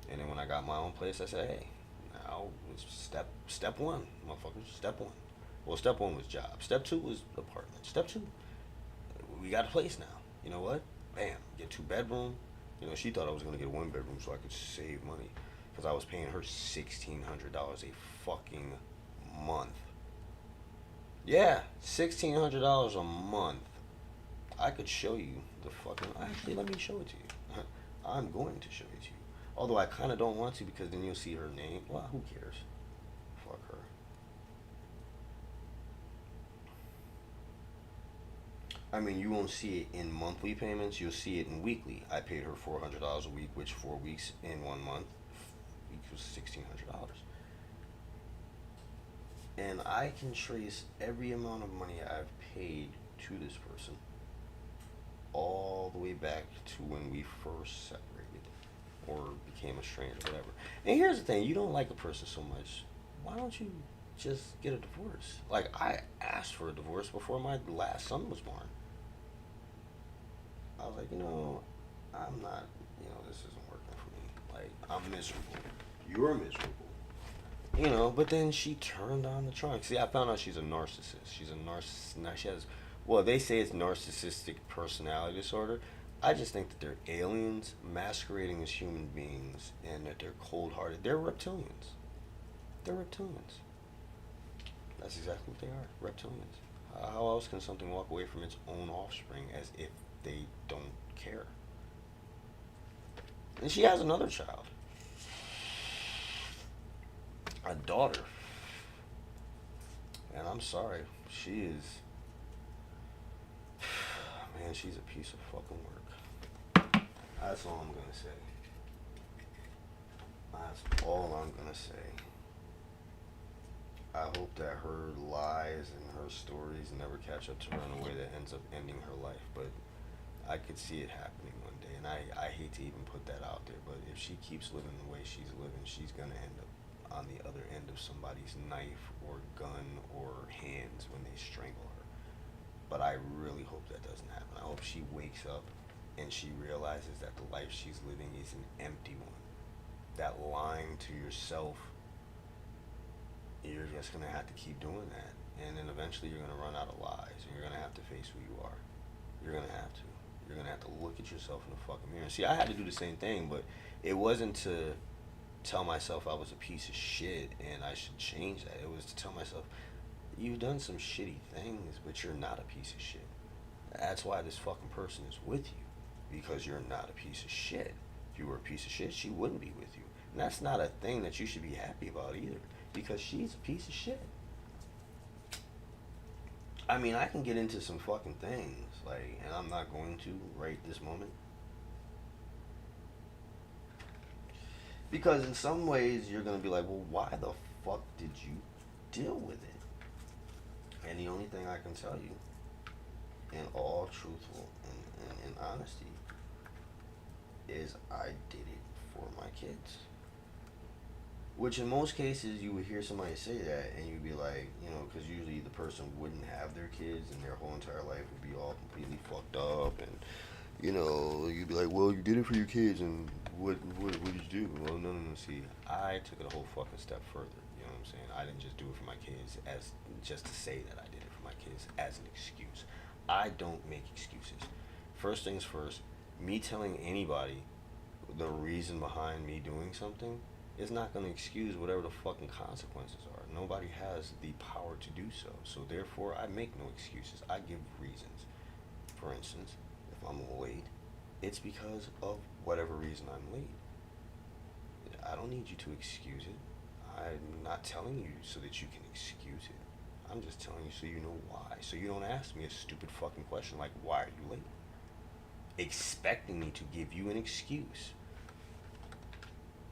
And then when I got my own place, I said, hey, now it's step one, motherfuckers, step one. Well, step one was job. Step two was apartment. Step two, we got a place now. You know what? Bam, get 2-bedroom. You know, she thought I was gonna get a 1-bedroom so I could save money, because I was paying her $1,600 a fucking month. Yeah, $1,600 a month. I could show you the fucking. Actually, let me show it to you. I'm going to show it to you. Although I kind of don't want to, because then you'll see her name. Well, who cares? Fuck her. I mean, you won't see it in monthly payments. You'll see it in weekly. I paid her $400 a week, which 4 weeks in 1 month equals $1,600. And I can trace every amount of money I've paid to this person all the way back to when we first separated or became estranged, whatever. And here's the thing: you don't like a person so much, why don't you just get a divorce? Like, I asked for a divorce before my last son was born. I was like, I'm not, this isn't working for me. Like, I'm miserable. You're miserable. But then she turned on the trunk. See, I found out she's a narcissist. She's a narcissist. Now she has, well, they say it's narcissistic personality disorder. I just think that they're aliens masquerading as human beings and that they're cold hearted. They're reptilians. They're reptilians. That's exactly what they are, reptilians. How else can something walk away from its own offspring as if they don't care? And she has another child, a daughter. And I'm sorry, she is, man, she's a piece of fucking work. That's all I'm gonna say. That's all I'm gonna say. I hope that her lies and her stories never catch up to her in a way that ends up ending her life, but I could see it happening one day, and I hate to even put that out there, but if she keeps living the way she's living, she's gonna end up on the other end of somebody's knife or gun or hands when they strangle her. But I really hope that doesn't happen. I hope she wakes up and she realizes that the life she's living is an empty one. That lying to yourself, you're just going to have to keep doing that. And then eventually you're going to run out of lies and you're going to have to face who you are. You're going to have to. You're going to have to look at yourself in the fucking mirror. See, I had to do the same thing, but it wasn't to tell myself I was a piece of shit and I should change that. It was to tell myself, you've done some shitty things, but you're not a piece of shit. That's why this fucking person is with you. Because you're not a piece of shit. If you were a piece of shit, she wouldn't be with you. And that's not a thing that you should be happy about either. Because she's a piece of shit. I mean, I can get into some fucking things, like, and I'm not going to right this moment. Because in some ways, you're going to be like, well, why the fuck did you deal with it? And the only thing I can tell you, in all truthful and honesty, is I did it for my kids. Which in most cases, you would hear somebody say that, and you'd be like, because usually the person wouldn't have their kids, and their whole entire life would be all completely fucked up, and you'd be like, well, you did it for your kids, and what did you do? Well, no. See, I took it a whole fucking step further. You know what I'm saying? I didn't just do it for my kids as just to say that I did it for my kids as an excuse. I don't make excuses. First things first, me telling anybody the reason behind me doing something is not going to excuse whatever the fucking consequences are. Nobody has the power to do so. So therefore, I make no excuses. I give reasons. For instance, if I'm late, it's because of whatever reason I'm late. I don't need you to excuse it. I'm not telling you so that you can excuse it. I'm just telling you so you know why. So you don't ask me a stupid fucking question like, why are you late? Expecting me to give you an excuse.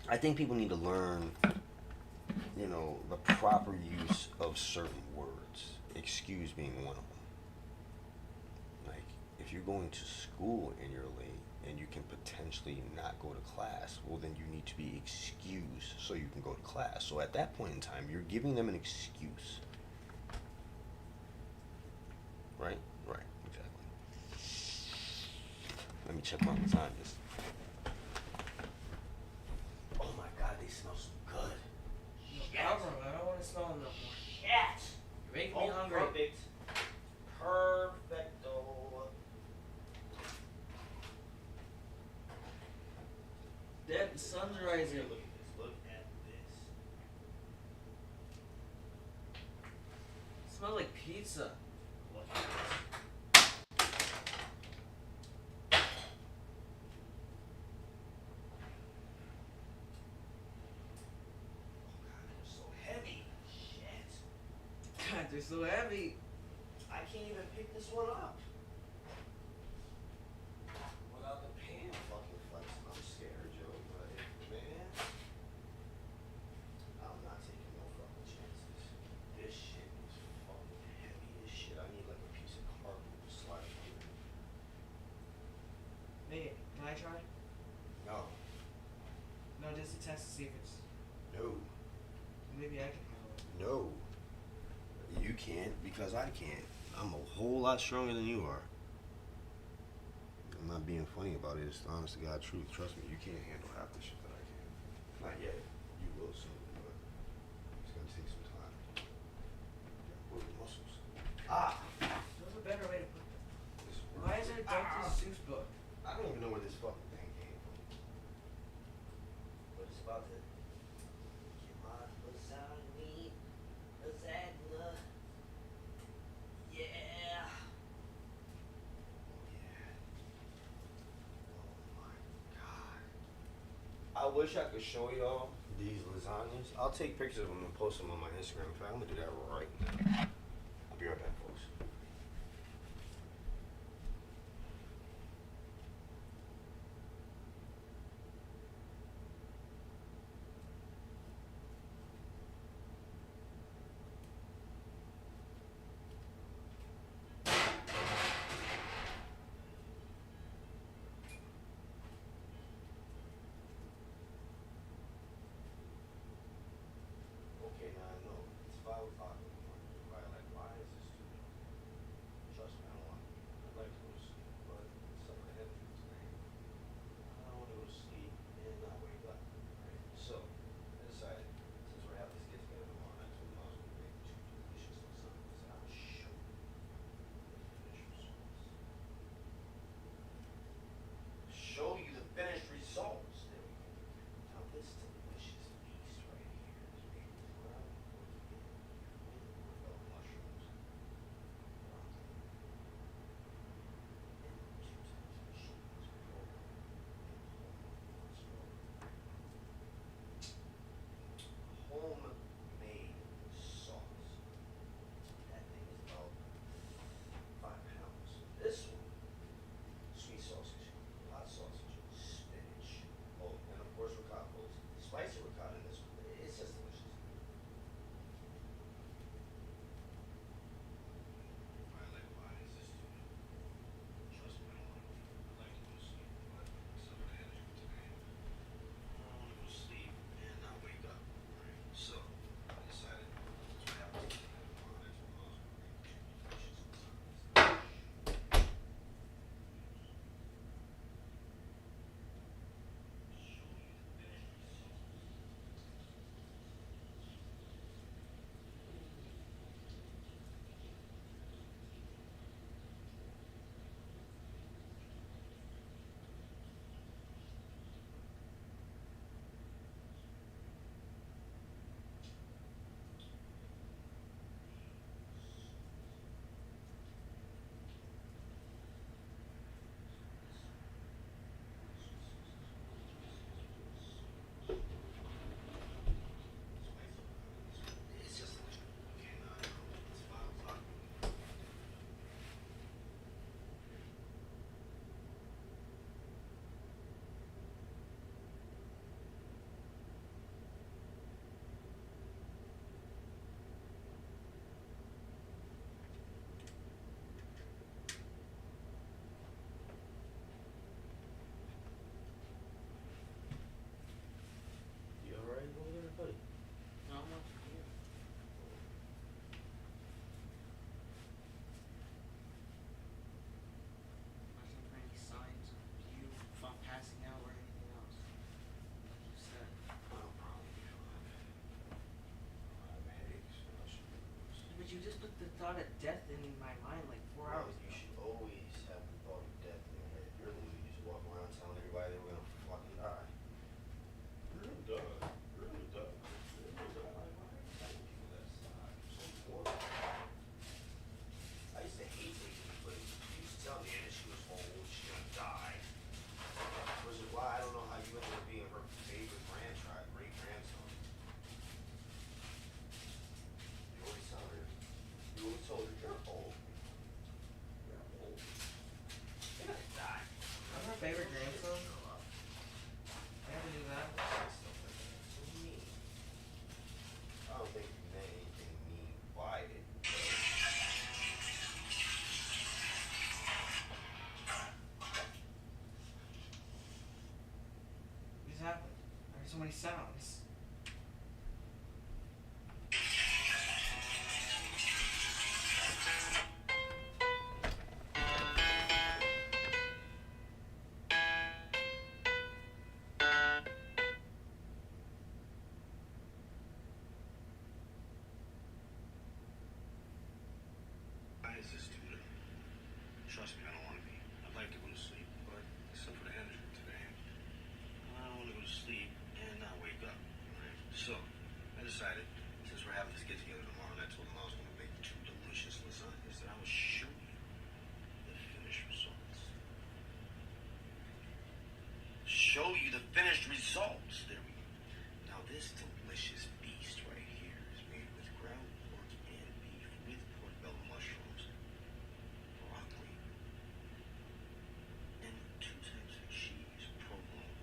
I think people need to learn, the proper use of certain words. Excuse being one of them. Like, if you're going to school and you're late and you can potentially not go to class, well, then you need to be excused so you can go to class. So at that point in time, you're giving them an excuse. Right? Right, exactly. Let me check my lasagnas. Oh my god, they smell so good. No problem, I don't want to smell them no more. Shit! You're making me hungry. Perfect. Perfecto. Dad, the sun's rising. Look at this. Look at this. It smells like pizza. Look at this. God, they're so heavy. I can't even pick this one up. Without the pan fucking flexing, I'm scared, Joe. But, man, I'm not taking no fucking chances. This shit is fucking heavy as shit. I need like a piece of cardboard to slide through. chance to see if it's. No. Maybe I can handle it. No. You can't because I can't. I'm a whole lot stronger than you are. I'm not being funny about it. It's the honest to God truth. Trust me, you can't handle half the shit that I can. Not yet. You will soon, but it's gonna take some time. Work the muscles. Ah! There's a better way to put it. Why Why is there a Dr. Seuss book? I don't even know where this fucking thing came from. But it's about to. Lasagna. Yeah. Oh my God. I wish I could show y'all these lasagnas. I'll take pictures of them and post them on my Instagram. In fact, I'm gonna do that right now. I'll be right back, folks. Okay, now I know. It's 5 o'clock in the morning. You're probably like, why is this too late? Trust me, I don't want to. I'd like to go to sleep, but something I had to do today. I don't want to go to sleep and not wake up, right? So, I decided, since we're having this get together tomorrow, I told them I was going to make 2 delicious lasagnas. And I'll show you the finished results. Show you the finished results. There we go. Now this delicious feast right here is made with what I'm going to get without mushrooms, broccoli, and 2 types of cheese, provolone and whole homemade sauce. That thing is about 5 pounds. This one, sweet sausage, hot sausage, spinach, oh, and of course ricotta balls. Spicy ricotta in this one. It's just delicious. I like, why is this too late? Trust me, I don't want to. I'd like to go to sleep, but some of the energy today. I don't want to go to sleep and not wake up. Right? So I decided since we have this together tomorrow, I told them I was going to make 2 delicious lasagnas. It's just delicious. Okay, now I know it's 5 o'clock. You alright over there, buddy? No, I'm not here. Looking for any signs of you from passing out or anything else. Like you said. I'll probably be fine. I have headaches. I should be loose. But you just put the thought of death in my mind like 4 hours You ago. should always have the thought of death in your head. You're the one who used to walk around telling everybody they were gonna fucking die. You're gonna die. You're gonna die. You're gonna die. Like, why are you telling people that stuff? So boring. I used to hate taking these places. You used to tell me that she was old, she's gonna die. Which is why I don't know how you ended up being her favorite grandchild, great grandson. You always tell her, you always told her, you're old. funny sounds. Trust me, I don't want to be. I'd like to go to sleep, but except for the energy today, I don't want to go to sleep and not wake up. Right? So, I decided, since we're having this get together tomorrow, and I told them I was going to make 2 delicious lasagnas, that I would show you the finished results. Show you the finished results. There we go. Now, this delicious beast right here is made with ground pork and beef with portobello mushrooms, broccoli, and 2 types of cheese, provolone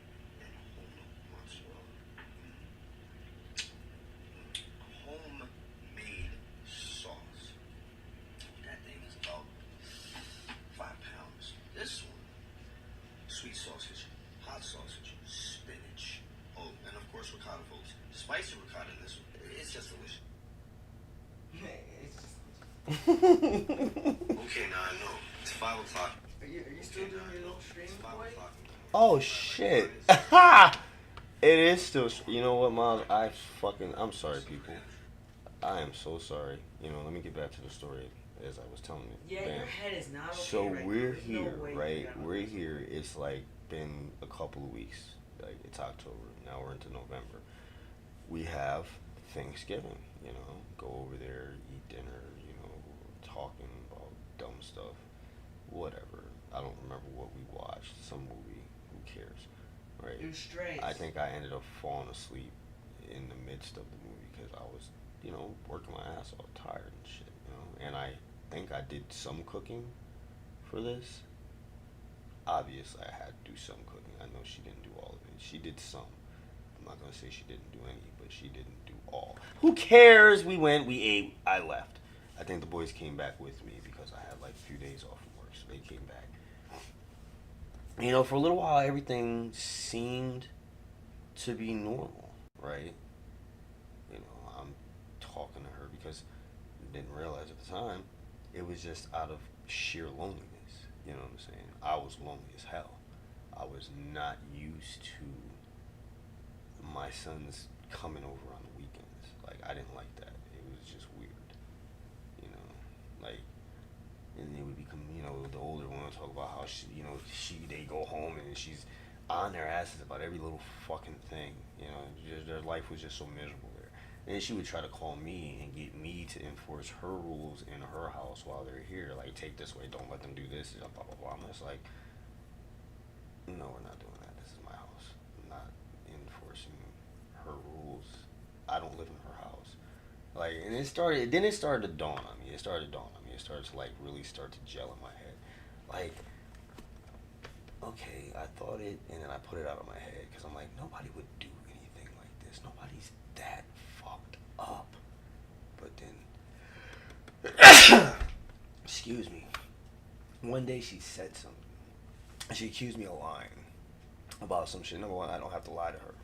and whole milk mozzarella. Homemade sauce. That thing is about 5 pounds. This one, sweet sausage, hot sausage, spinach. Oh, and of course ricotta, folks. Spicy ricotta in this one. It's just delicious. Okay, now I know. It's 5 o'clock. Are you still doing your little stream, boy? Oh shit. It is still. You know what, Miles? I'm sorry, people. I am so sorry. You know, let me get back to the story as I was telling you. Yeah, Bam. your head is not okay. So right we're now. There's here, no way right? you got We're this. here. It's like been a couple of weeks. Like it's October. Now we're into November. We have Thanksgiving. You know, go over there, eat dinner. You know, talking about dumb stuff, whatever. I don't remember what we watched. Some movie. Who cares, right? You're straight. I think I ended up falling asleep in the midst of the movie because I was, you know, working my ass off, tired and shit, you know. And I think I did some cooking for this. Obviously, I had to do some cooking. I know she didn't do all of it. She did some. I'm not gonna say she didn't do any, but she didn't do all. Who cares? We went, we ate, I left. I think the boys came back with me because I had like a few days off from work, so they came back. You know, for a little while, everything seemed to be normal, right? You know, I'm talking to her because I didn't realize at the time it was just out of sheer loneliness. You know what I'm saying? I was lonely as hell. I was not used to my sons coming over on the weekends. Like, I didn't like that. It was just weird. You know, like, and it would become, you know, the older one would talk about how they go home and she's on their asses about every little fucking thing. You know, just, their life was just so miserable there. And then she would try to call me and get me to enforce her rules in her house while they're here. Like, take this way, don't let them do this, blah, blah, blah. I'm just like, no, we're not doing that. This is my house. I'm not enforcing her rules. I don't live in her house. Like, and it started to dawn on me. It started to, like, really start to gel in my head. Like, okay, I thought it, and then I put it out of my head, because I'm like, nobody would do anything like this. Nobody's that fucked up. But then, excuse me, one day she said something. She accused me of lying about some shit. Number one, I don't have to lie to her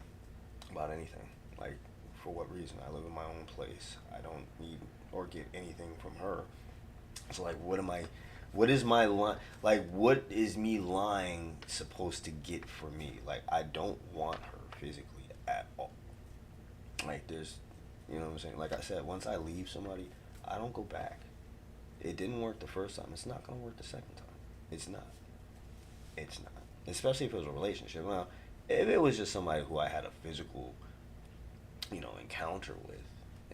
about anything. Like, for what reason? I live in my own place. I don't need or get anything from her. So, like, what is me lying supposed to get for me? Like, I don't want her physically at all. Like, there's, you know what I'm saying? Like I said, once I leave somebody, I don't go back. It didn't work the first time. It's not going to work the second time. It's not. It's not. Especially if it was a relationship. Now, if it was just somebody who I had a physical, you know, encounter with,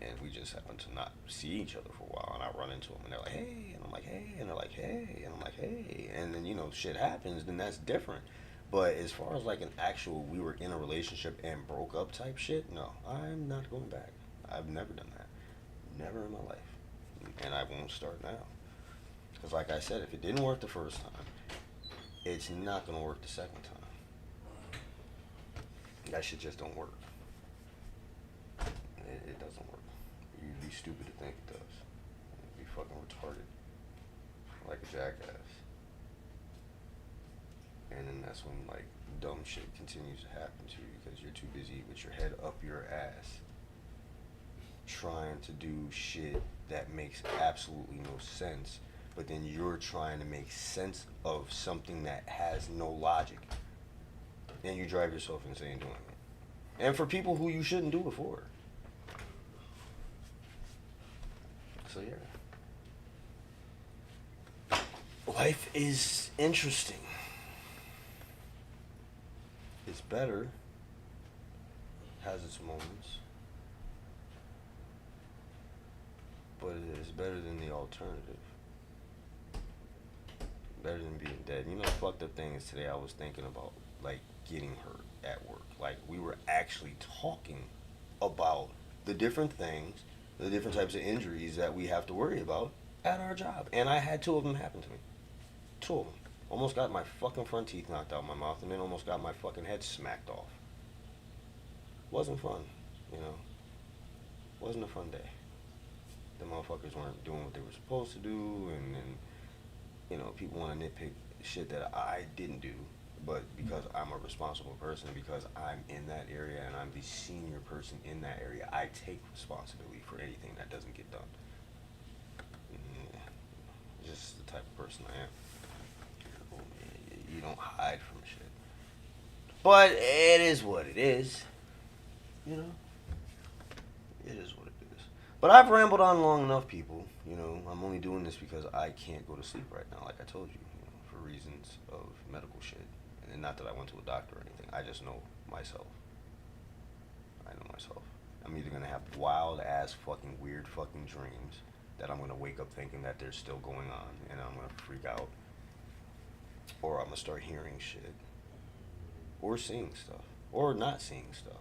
and we just happened to not see each other for a while, and I run into them, and they're like, hey, and I'm like, hey, and they're like, hey, and I'm like, hey, and then, you know, shit happens, then that's different. But as far as like an actual, we were in a relationship and broke up type shit, no, I'm not going back. I've never done that. Never in my life. And I won't start now. Because like I said, if it didn't work the first time, it's not going to work the second time. That shit just don't work. It doesn't work. You'd be stupid to think it does. You'd be fucking retarded. Like a jackass. And then that's when like dumb shit continues to happen to you because you're too busy with your head up your ass trying to do shit that makes absolutely no sense, but then you're trying to make sense of something that has no logic. And you drive yourself insane doing it. And for people who you shouldn't do it for. So yeah. Life is interesting. It's better. Has its moments. But it is better than the alternative. Better than being dead. You know, the fucked up thing is today I was thinking about, like, getting hurt at work. Like, we were actually talking about the different things, the different types of injuries that we have to worry about at our job. And I had 2 of them happen to me. 2 of them. Almost got my fucking front teeth knocked out of my mouth, and then almost got my fucking head smacked off. Wasn't fun, you know. Wasn't a fun day. The motherfuckers weren't doing what they were supposed to do, and you know, people want to nitpick shit that I didn't do, but because I'm a responsible person, because I'm in that area and I'm the senior person in that area, I take responsibility for anything that doesn't get done. Yeah. Just the type of person I am. You don't hide from shit. But it is what it is. You know? It is what it is. But I've rambled on long enough, people. You know, I'm only doing this because I can't go to sleep right now, like I told you, for reasons of medical shit. And not that I went to a doctor or anything. I just know myself. I know myself. I'm either going to have wild ass fucking weird fucking dreams that I'm going to wake up thinking that they're still going on and I'm going to freak out. Or I'm going to start hearing shit. Or seeing stuff. Or not seeing stuff.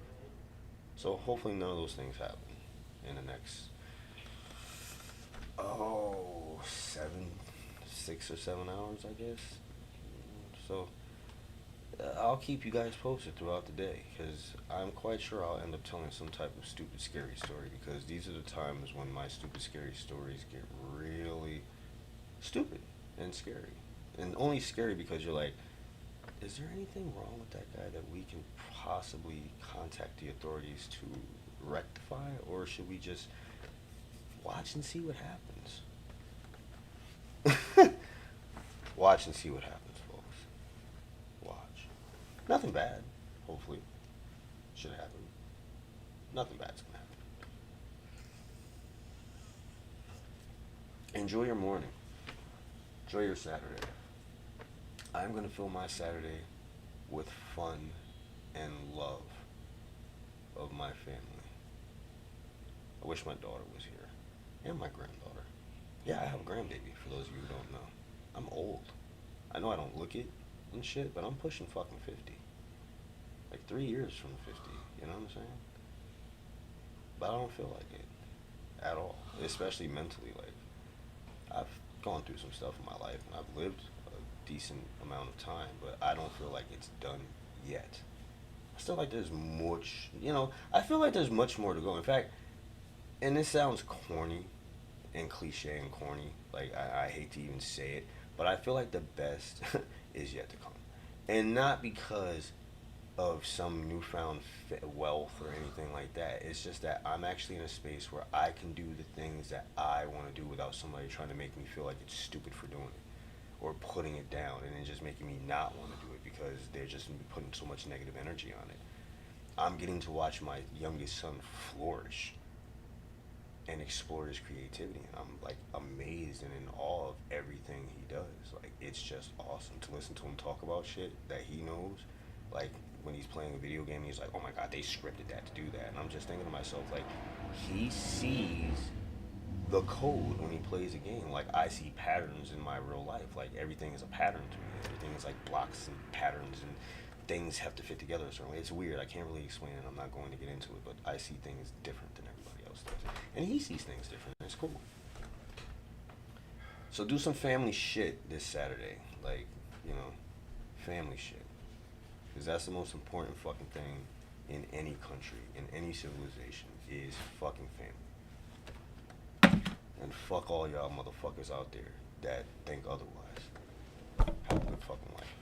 So hopefully none of those things happen in the next 6 or 7 hours, I guess. So I'll keep you guys posted throughout the day, because I'm quite sure I'll end up telling some type of stupid scary story, because these are the times when my stupid scary stories get really stupid and scary. And only scary because you're like, is there anything wrong with that guy that we can possibly contact the authorities to rectify, or should we just watch and see what happens? Watch and see what happens, folks. Watch. Nothing bad, hopefully, should happen. Nothing bad's gonna happen. Enjoy your morning. Enjoy your Saturday. I'm gonna fill my Saturday with fun and love of my family. I wish my daughter was here. And my granddaughter. Yeah, I have a grandbaby, for those of you who don't know. I'm old. I know I don't look it and shit, but I'm pushing fucking 50. Like 3 years from 50, you know what I'm saying? But I don't feel like it at all, especially mentally. Like, I've gone through some stuff in my life, and I've lived a decent amount of time, but I don't feel like it's done yet. I still like there's much, you know, I feel like there's much more to go. In fact, and this sounds corny and cliche and corny, like I hate to even say it, but I feel like the best is yet to come. And not because of some newfound wealth or anything like that. It's just that I'm actually in a space where I can do the things that I want to do without somebody trying to make me feel like it's stupid for doing it, or putting it down and then just making me not want to do it because they're just putting so much negative energy on it. I'm getting to watch my youngest son flourish and explore his creativity, and I'm like amazed and in awe of everything he does. Like, it's just awesome to listen to him talk about shit that he knows. Like, when he's playing a video game, he's like, oh my god, they scripted that to do that. And I'm just thinking to myself, like, he sees the code when he plays a game. Like, I see patterns in my real life. Like, everything is a pattern to me. Everything is like blocks and patterns, and things have to fit together a certain way. It's weird. I can't really explain it. I'm not going to get into it, but I see things different than everybody else does. And he sees things different. It's cool. So do some family shit this Saturday. Like, you know, family shit. Because that's the most important fucking thing in any country, in any civilization, is fucking family. And fuck all y'all motherfuckers out there that think otherwise. Have a good fucking life.